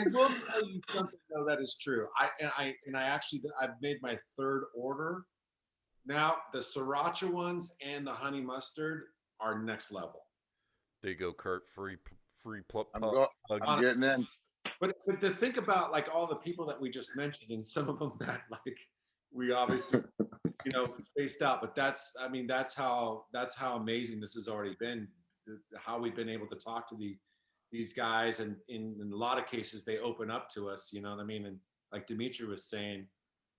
Speaker 5: will tell you something though that is true. I've made my third order. Now the sriracha ones and the honey mustard are next level.
Speaker 1: There you go, Kurt. Free
Speaker 4: I'm getting in.
Speaker 5: But to think about like all the people that we just mentioned, and some of them that like we obviously spaced out. But that's how amazing this has already been. How we've been able to talk to these guys, and in a lot of cases they open up to us. You know what I mean? And like Dimitri was saying,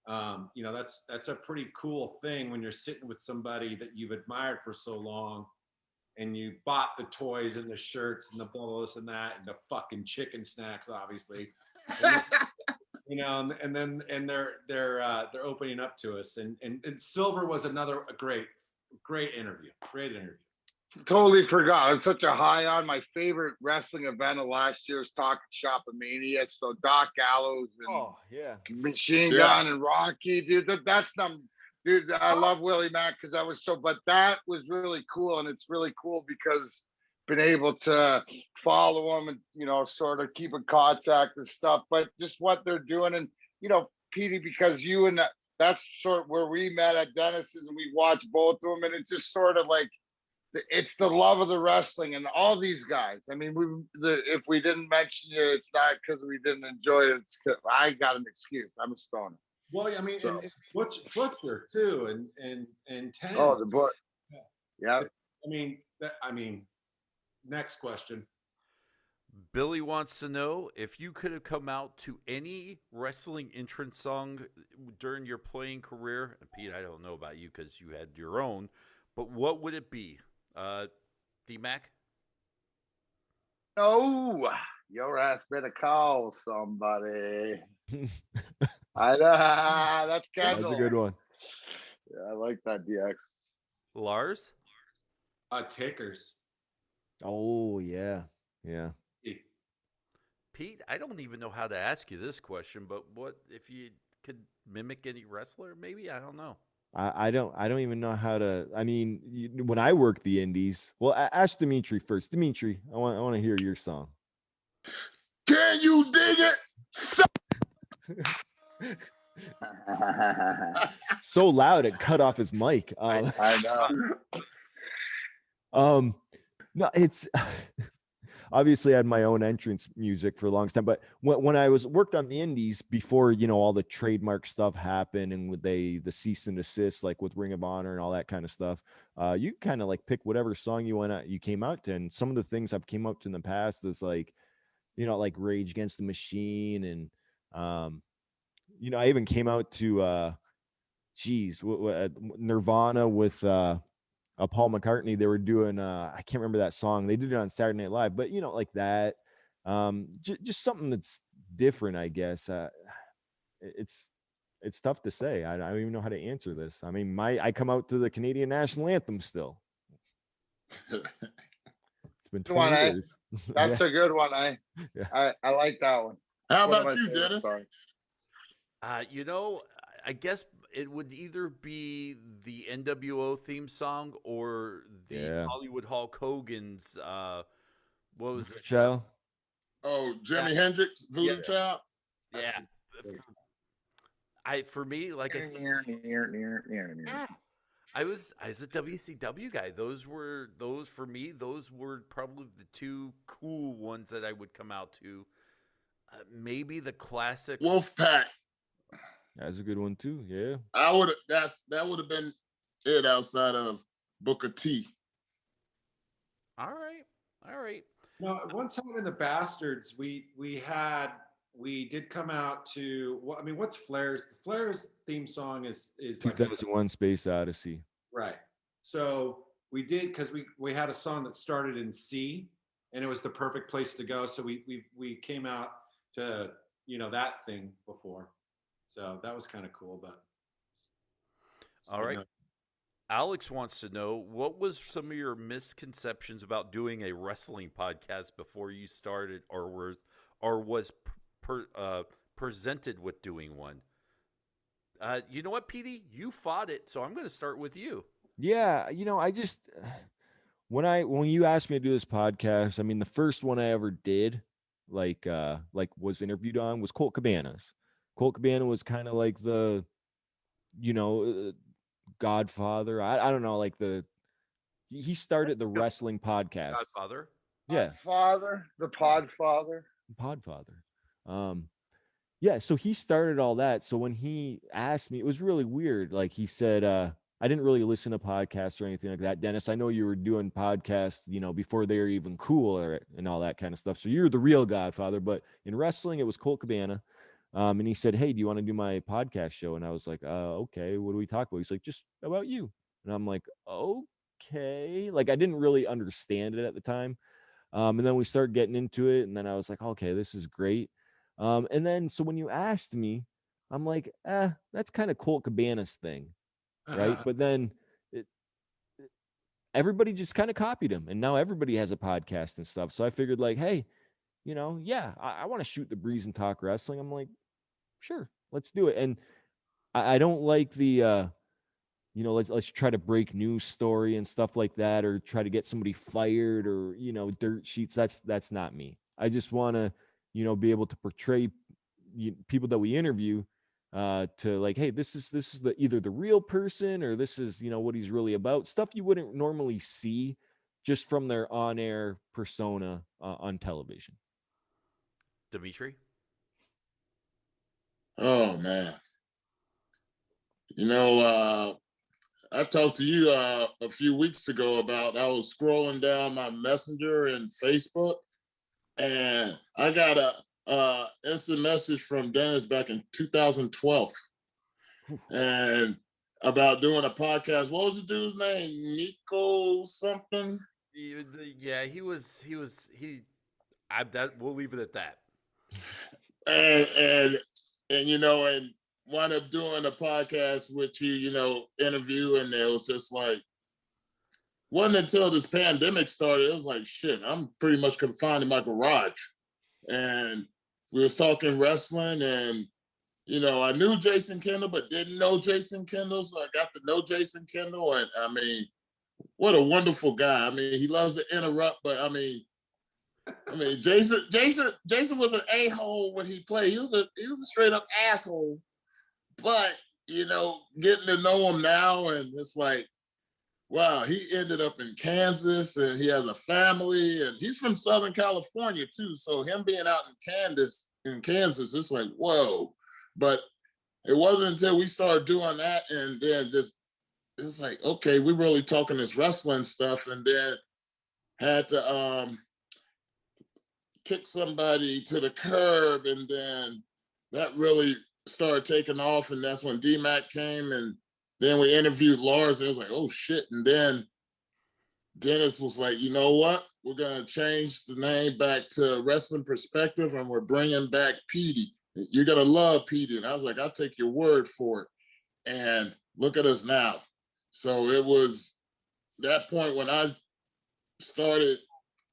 Speaker 5: that's a pretty cool thing when you're sitting with somebody that you've admired for so long. And you bought the toys and the shirts and the this and that and the fucking chicken snacks, obviously. And they're opening up to us. And Silver was another great interview. Great interview.
Speaker 4: Totally forgot. I'm such a high on my favorite wrestling event of last year's Talking Shop of Mania. So Doc Gallows and Machine Gun and Rocky, dude. That's them. Dude, I love Willie Mack because but that was really cool. And it's really cool because been able to follow them and, sort of keep in contact and stuff, but just what they're doing. And, Petey, because you and that's sort of where we met at Dennis's and we watched both of them. And it's just sort of like, it's the love of the wrestling and all these guys. I mean, if we didn't mention you, it's not because we didn't enjoy it. It's 'cause I got an excuse. I'm a stoner.
Speaker 5: Well, I mean, and Butcher too, and Ten.
Speaker 4: Oh, the book. Yeah.
Speaker 5: I mean, next question.
Speaker 1: Billy wants to know if you could have come out to any wrestling entrance song during your playing career. And Pete, I don't know about you because you had your own, but what would it be? D-Mac?
Speaker 4: No, your ass better call somebody. I know that's Kendall.
Speaker 3: That's a good one.
Speaker 4: Yeah, I like that, DX.
Speaker 1: Lars?
Speaker 5: Takers.
Speaker 3: Oh yeah.
Speaker 1: Pete, I don't even know how to ask you this question, but what if you could mimic any wrestler? Maybe, I don't know.
Speaker 3: I don't even know how to. I mean, when I work the indies, well, ask Dimitri first. Dimitri, I want to hear your song.
Speaker 2: Can you dig it?
Speaker 3: So loud it cut off his mic.
Speaker 4: I know.
Speaker 3: No, it's obviously I had my own entrance music for a long time. But when I was worked on the indies before, all the trademark stuff happened and with the cease and desist, like with Ring of Honor and all that kind of stuff, you kind of like pick whatever song you came out to. And some of the things I've came up to in the past is like, like Rage Against the Machine. And, I even came out to, Nirvana with Paul McCartney. They were doing I can't remember that song. They did it on Saturday Night Live, but like that. Just something that's different, I guess. It's tough to say. I don't even know how to answer this. I mean, I come out to the Canadian national anthem still. It's been 20 years.
Speaker 4: That's a good one. I like that one.
Speaker 2: How about you, Dennis?
Speaker 1: I guess it would either be the NWO theme song or the Hollywood Hulk Hogan's what was it?
Speaker 3: Child?
Speaker 2: Oh, Jimi Hendrix, Voodoo Child?
Speaker 1: Yeah. For me, like I said, I was a WCW guy. Those were probably the two cool ones that I would come out to. Maybe the classic
Speaker 2: Wolfpack.
Speaker 3: That's a good one too. Yeah.
Speaker 2: That would have been it outside of Booker T.
Speaker 1: All right.
Speaker 5: No, one time in the Bastards, we did come out to. What's Flair's? Flair's theme song is
Speaker 3: 2001: Space Odyssey.
Speaker 5: Right. So we did because we had a song that started in C, and it was the perfect place to go. So we came out to that thing before. So that was kind of cool, but.
Speaker 1: All right. Alex wants to know, what was some of your misconceptions about doing a wrestling podcast before you started or was presented with doing one? You know what, Petey? You fought it, so I'm going to start with you.
Speaker 3: Yeah, I just when you asked me to do this podcast, I mean, the first one I ever did, like was interviewed on, was Colt Cabana's. Colt Cabana was kind of like the, Godfather. I don't know, like he started the wrestling podcast.
Speaker 1: Godfather.
Speaker 3: Yeah.
Speaker 4: The Podfather.
Speaker 3: Podfather. Yeah, so he started all that. So when he asked me, it was really weird. Like he said, I didn't really listen to podcasts or anything like that. Dennis, I know you were doing podcasts, before they were even cool and all that kind of stuff. So you're the real Godfather. But in wrestling, it was Colt Cabana. And he said, "Hey, do you want to do my podcast show?" And I was like, "Okay, what do we talk about?" He's like, "Just about you." And I'm like, "Okay." Like I didn't really understand it at the time. And then we started getting into it, and then I was like, "Okay, this is great." And then so when you asked me, I'm like, that's kind of Colt Cabana's thing, right? But then everybody just kind of copied him, and now everybody has a podcast and stuff. So I figured, like, hey, I want to shoot the breeze and talk wrestling. I'm like, sure, let's do it. And I don't like the let's try to break news story and stuff like that, or try to get somebody fired, or dirt sheets. That's not me. I just want to be able to portray people that we interview to, like, hey, this is either the real person, or this is what he's really about. Stuff you wouldn't normally see just from their on-air persona on television.
Speaker 1: Dimitri?
Speaker 2: Oh man. I talked to you a few weeks ago about, I was scrolling down my Messenger and Facebook, and I got a instant message from Dennis back in 2012, and about doing a podcast. What was the dude's name? Nico something?
Speaker 1: Yeah, we'll leave it at that.
Speaker 2: And wound up doing a podcast with you, interview, and it was just like, wasn't until this pandemic started, it was like, shit, I'm pretty much confined in my garage. And we was talking wrestling, and I knew Jason Kendall, but didn't know Jason Kendall. So I got to know Jason Kendall, and I mean, what a wonderful guy. I mean, he loves to interrupt, but I mean, Jason was an a-hole when he played. He was a straight up asshole. But getting to know him now, and it's like, wow, he ended up in Kansas and he has a family and he's from Southern California too. So him being out in Kansas, it's like, whoa. But it wasn't until we started doing that and then just, it's like, okay, we're really talking this wrestling stuff, and then had to kick somebody to the curb, and then that really started taking off, and that's when D-Mac came, and then we interviewed Lars, and it was like, oh shit, and then Dennis was like, you know what, we're gonna change the name back to Wrestling Perspective, and we're bringing back Petey. You're gonna love Petey, and I was like, I'll take your word for it, and look at us now. So it was that point when I started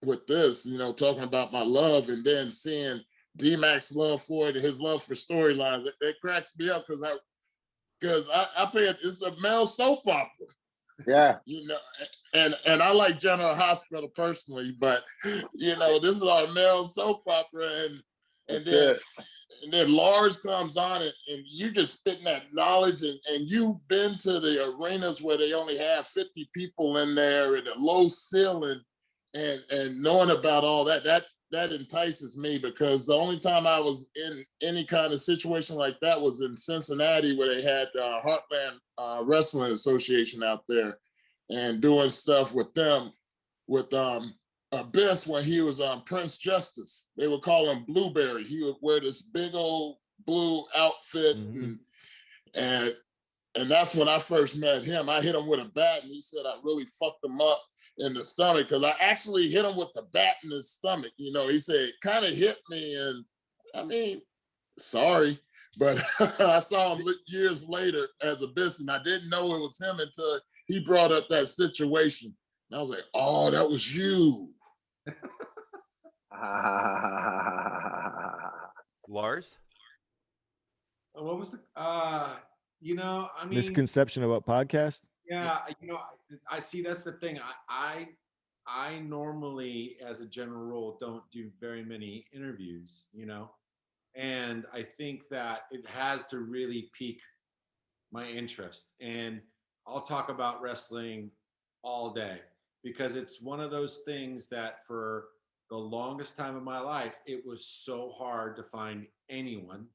Speaker 2: with this, talking about my love, and then seeing D-Mac's love for it, his love for storylines, it cracks me up because I play it. It's a male soap opera.
Speaker 4: Yeah.
Speaker 2: And I like General Hospital personally, but this is our male soap opera, and then Lars comes on and you just spitting that knowledge, and you've been to the arenas where they only have 50 people in there and a low ceiling, and knowing about all that entices me, because the only time I was in any kind of situation like that was in Cincinnati, where they had Heartland Wrestling Association out there, and doing stuff with them with Abyss when he was Prince Justice. They would call him Blueberry. He would wear this big old blue outfit, and that's when I first met him. I hit him with a bat, and he said I really fucked him up in the stomach, because I actually hit him with the bat in his stomach. He said it kind of hit me, and I mean, sorry, but I saw him years later as Abyss, and I didn't know it was him until he brought up that situation. And I was like, oh, that was you.
Speaker 1: Lars?
Speaker 5: What was the I mean,
Speaker 3: misconception about podcast?
Speaker 5: Yeah, I see, that's the thing. I normally, as a general rule, don't do very many interviews, and I think that it has to really pique my interest. And I'll talk about wrestling all day, because it's one of those things that for the longest time of my life, it was so hard to find anyone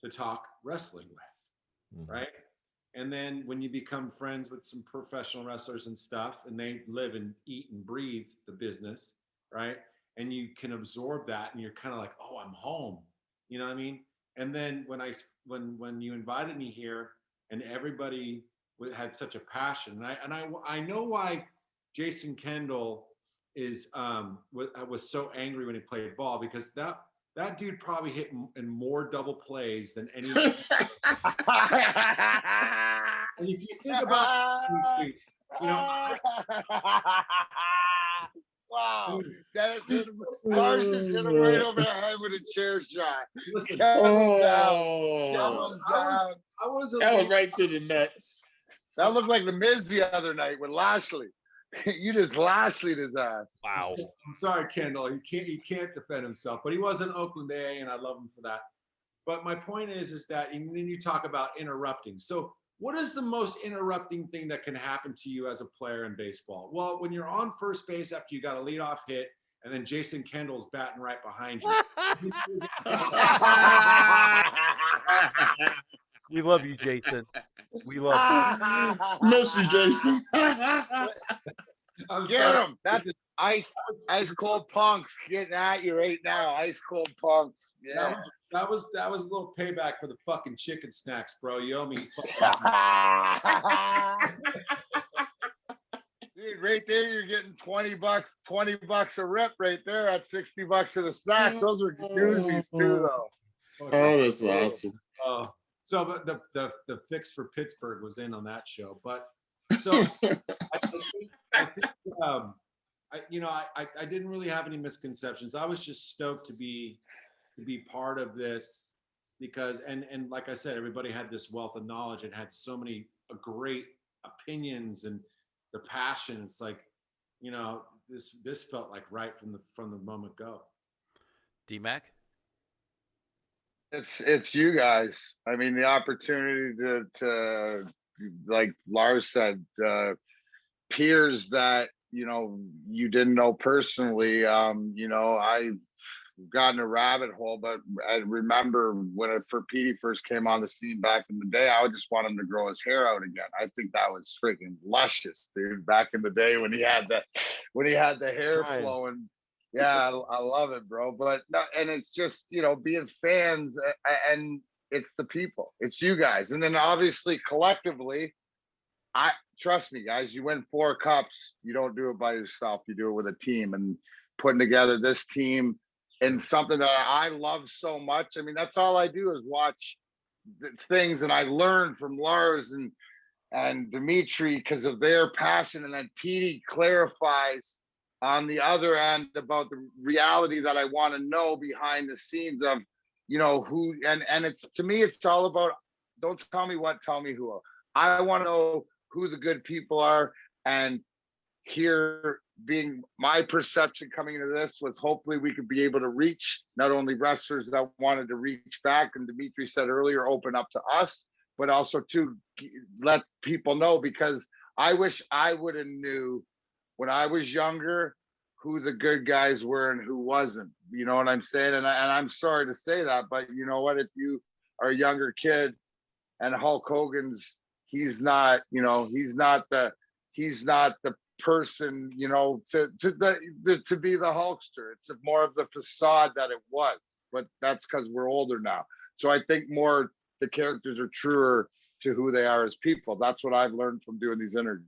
Speaker 5: to talk wrestling with, right? And then when you become friends with some professional wrestlers and stuff, and they live and eat and breathe the business, right? And you can absorb that, and you're kind of like, oh, I'm home. You know what I mean? And then when you invited me here, and everybody had such a passion, and I know why Jason Kendall was so angry when he played ball, because that dude probably hit in more double plays than any. And if you think about,
Speaker 4: wow, Lars just hit him right over the head with a chair shot.
Speaker 5: Listen,
Speaker 2: That was right to the nuts.
Speaker 4: That looked like the Miz the other night with Lashley. You just Lashley'd his ass.
Speaker 1: Wow.
Speaker 5: I'm sorry, Kendall. He can't defend himself, but he was an Oakland A, and I love him for that. But my point is that, and then you talk about interrupting. So what is the most interrupting thing that can happen to you as a player in baseball? Well, when you're on first base after you got a leadoff hit, and then Jason Kendall's batting right behind you.
Speaker 1: We love you, Jason. We love
Speaker 2: you. Miss you, Jason.
Speaker 4: Get him. That's ice cold punks getting at you right now. Ice cold punks. Yeah.
Speaker 5: That was a little payback for the fucking chicken snacks, bro. You owe me.
Speaker 4: Dude, right there, you're getting $20 a rip right there at $60 for the snacks. Those were doozies too, though.
Speaker 2: Oh, that's awesome.
Speaker 5: So the fix for Pittsburgh was in on that show, but so I think I didn't really have any misconceptions. I was just stoked to be part of this, because and like I said, everybody had this wealth of knowledge and had so many great opinions and the passion. It's like, this felt like right from the moment go.
Speaker 1: D-Mac?
Speaker 4: It's you guys. I mean, the opportunity to like Lars said, peers that, you know, you didn't know personally. You know, I've gotten a rabbit hole, but I remember when Petey first came on the scene back in the day, I would just want him to grow his hair out again. I think that was freaking luscious, dude. Back in the day when he had the hair flowing. Yeah, I love it, bro. But no, and it's just, you know, being fans, and it's the people, it's you guys, and then obviously collectively, I trust me, guys. You win 4 cups. You don't do it by yourself. You do it with a team, and putting together this team and something that I love so much. I mean, that's all I do is watch things, and I learn from Lars and Dimitri because of their passion, and then Petey clarifies on the other end about the reality that I want to know behind the scenes of, you know, who, and it's, to me, it's all about, don't tell me what, tell me who. I want to know who the good people are, and here being my perception coming into this was hopefully we could be able to reach not only wrestlers that wanted to reach back, and Dimitri said earlier, open up to us, but also to let people know, because I wish I would have knew when I was younger who the good guys were and who wasn't. You know what I'm saying? And I'm sorry to say that, but you know what? If you are a younger kid and Hulk Hogan's, he's not, you know, he's not the person, you know, to be the Hulkster. It's more of the facade that it was, but that's because we're older now. So I think more the characters are truer to who they are as people. That's what I've learned from doing these interviews.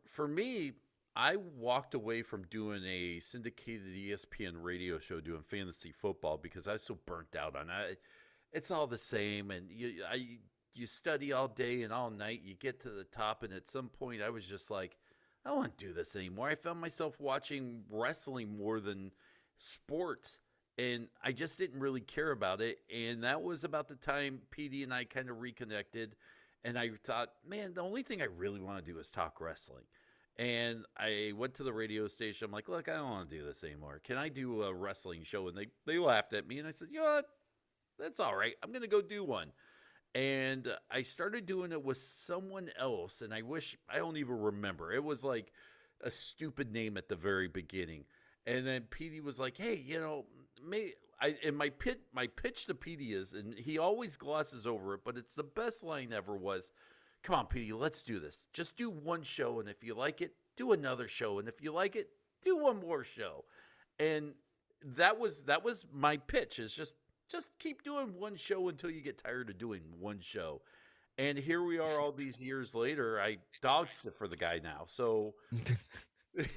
Speaker 1: For me, I walked away from doing a syndicated ESPN radio show doing fantasy football because I was so burnt out on it. It's all the same, and you study all day and all night. You get to the top, and at some point, I was just like, I don't want to do this anymore. I found myself watching wrestling more than sports, and I just didn't really care about it. And that was about the time PD and I kind of reconnected, and I thought, man, the only thing I really want to do is talk wrestling. And I went to the radio station. I'm like, look, I don't want to do this anymore. Can I do a wrestling show? And they laughed at me, and I said, you know what? That's all right. I'm going to go do one. And I started doing it with someone else, and I don't even remember. It was like a stupid name at the very beginning. And then Petey was like, hey, you know, my pitch to Petey is, and he always glosses over it, but it's the best line ever was, come on, Petey, let's do this. Just do one show, and if you like it, do another show. And if you like it, do one more show. And that was my pitch, is just keep doing one show until you get tired of doing one show. And here we are all these years later. I dog sit for the guy now. So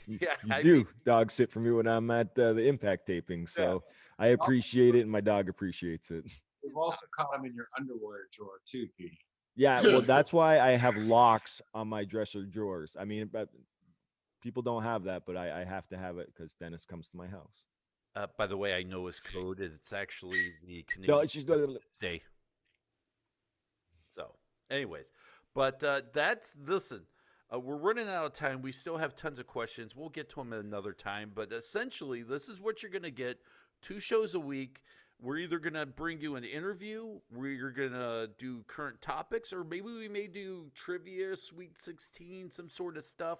Speaker 3: yeah, you do dog sit for me when I'm at the Impact taping. So yeah. I appreciate it, and my dog appreciates it.
Speaker 5: You've also caught him in your underwear drawer too, Pete.
Speaker 3: Yeah, well, that's why I have locks on my dresser drawers. I mean, but people don't have that, but I have to have it because Dennis comes to my house.
Speaker 1: By the way, I know his code. It's actually the Canadian
Speaker 3: no, it's just
Speaker 1: day. So, anyways, but listen. We're running out of time. We still have tons of questions. We'll get to them at another time. But essentially, this is what you're going to get: 2 shows a week. We're either going to bring you an interview, we're going to do current topics, or maybe we may do trivia, Sweet 16, some sort of stuff.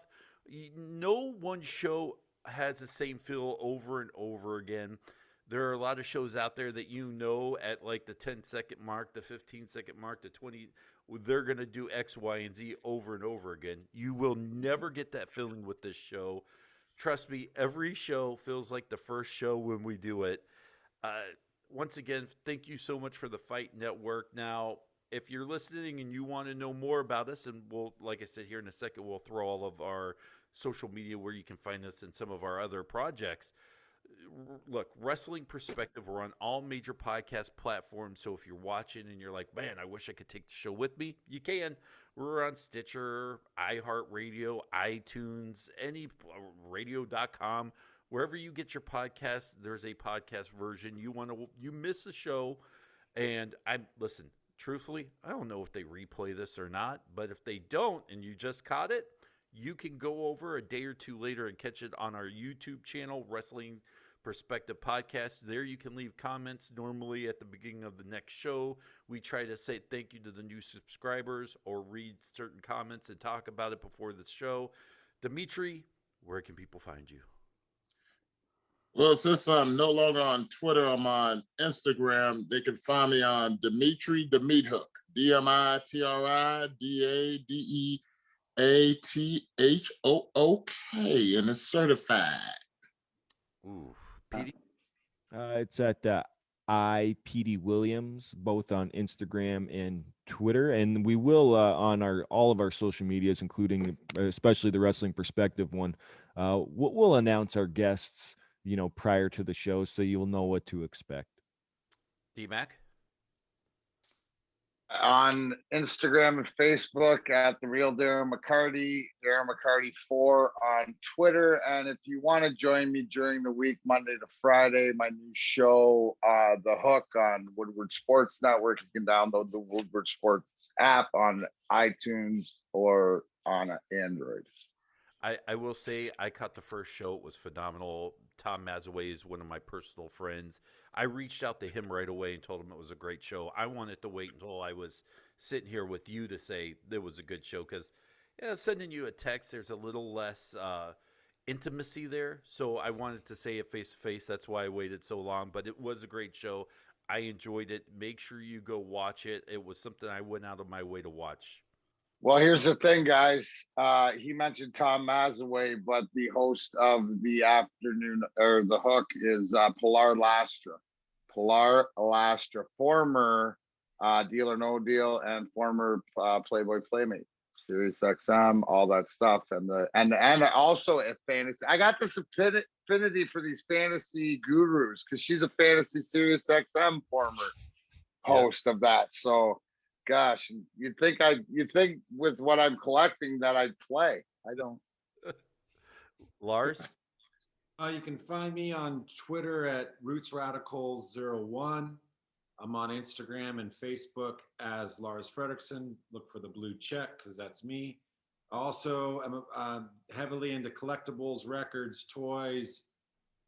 Speaker 1: No one show has the same feel over and over again. There are a lot of shows out there that, you know, at like the 10-second mark, the 15-second mark, the 20, they're going to do X, Y, and Z over and over again. You will never get that feeling with this show. Trust me, every show feels like the first show when we do it. Once again, thank you so much for the Fite Network. Now, if you're listening and you want to know more about us, and we'll, like I said, here in a second, we'll throw all of our social media where you can find us and some of our other projects. Look, Wrestling Perspective, we're on all major podcast platforms. So if you're watching and you're like, man, I wish I could take the show with me, you can. We're on Stitcher, iHeartRadio, iTunes, any radio.com. Wherever you get your podcasts, there's a podcast version. You miss a show, and listen, truthfully, I don't know if they replay this or not, but if they don't and you just caught it, you can go over a day or two later and catch it on our YouTube channel, Wrestling Perspective podcast. There you can leave comments. Normally at the beginning of the next show, we try to say thank you to the new subscribers or read certain comments and talk about it before the show. Dimitri, where can people find you?
Speaker 2: Well, since I'm no longer on Twitter, I'm on Instagram. They can find me on Dimitri the Meat Hook, DimitRiDaDeaThook, and it's certified.
Speaker 1: Ooh, PD.
Speaker 3: It's at PD Williams, both on Instagram and Twitter, and we will on all of our social medias, including especially the Wrestling Perspective one. We'll announce our guests, prior to the show, so you'll know what to expect.
Speaker 1: D-Mac?
Speaker 4: On Instagram and Facebook at The Real Darren McCarty, Darren McCarty 4 on Twitter. And if you want to join me during the week, Monday to Friday, my new show, The Hook on Woodward Sports Network. You can download the Woodward Sports app on iTunes or on Android.
Speaker 1: I will say I caught the first show. It was phenomenal. Tom Mazaway is one of my personal friends. I reached out to him right away and told him it was a great show. I wanted to wait until I was sitting here with you to say it was a good show because sending you a text, there's a little less intimacy there. So I wanted to say it face-to-face. That's why I waited so long. But it was a great show. I enjoyed it. Make sure you go watch it. It was something I went out of my way to watch.
Speaker 4: Well, here's the thing, guys. He mentioned Tom Mazaway, but the host of the afternoon or the Hook is Pilar Lastra. Pilar Lastra, former Deal or No Deal and former Playboy Playmate, Sirius XM, all that stuff, and also a fantasy. I got this affinity for these fantasy gurus because she's a fantasy Sirius XM former host of that. So. Gosh, you'd think with what I'm collecting that I'd play. I don't.
Speaker 1: Lars?
Speaker 5: You can find me on Twitter at RootsRadicals01. I'm on Instagram and Facebook as Lars Fredrickson. Look for the blue check because that's me. Also, I'm heavily into collectibles, records, toys,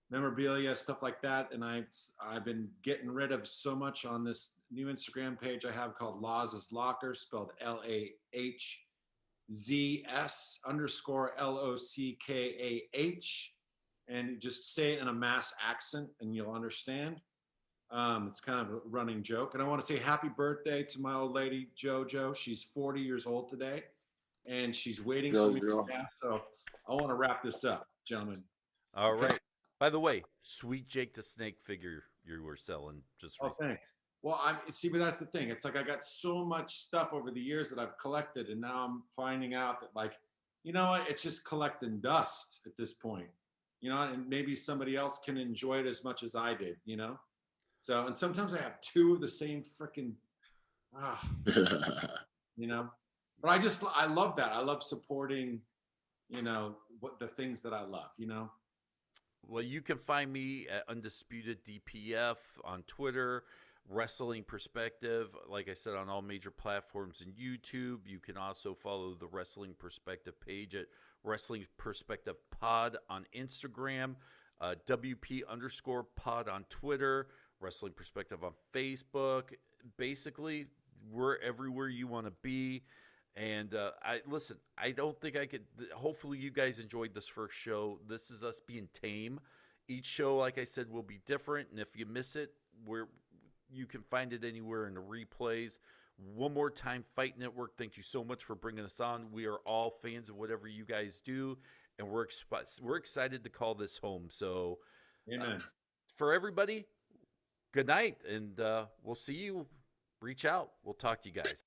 Speaker 5: memorabilia, stuff like that. And I've been getting rid of so much on this new Instagram page I have called Laws's Locker, spelled LAHZS_LOCKAH. And just say it in a mass accent and you'll understand. It's kind of a running joke. And I want to say happy birthday to my old lady, JoJo. She's 40 years old today. And she's waiting for me to laugh. So I want to wrap this up, gentlemen.
Speaker 1: All right. By the way, Sweet Jake the Snake figure you were selling just recently.
Speaker 5: Thanks. Well, but that's the thing. It's like I got so much stuff over the years that I've collected, and now I'm finding out that, like, you know what? It's just collecting dust at this point. And maybe somebody else can enjoy it as much as I did. So, and sometimes I have two of the same freaking, But I love that. I love supporting, what the things that I love.
Speaker 1: Well, you can find me at Undisputed DPF on Twitter, Wrestling Perspective, like I said, on all major platforms and YouTube. You can also follow the Wrestling Perspective page at Wrestling Perspective Pod on Instagram, WP_pod on Twitter, Wrestling Perspective on Facebook. Basically, we're everywhere you want to be. And I don't think I could. Hopefully, you guys enjoyed this first show. This is us being tame. Each show, like I said, will be different. And if you miss it, you can find it anywhere in the replays. One more time, Fite Network, thank you so much for bringing us on. We are all fans of whatever you guys do, and we're excited to call this home. So,
Speaker 5: amen.
Speaker 1: For everybody, good night, and we'll see you. Reach out. We'll talk to you guys.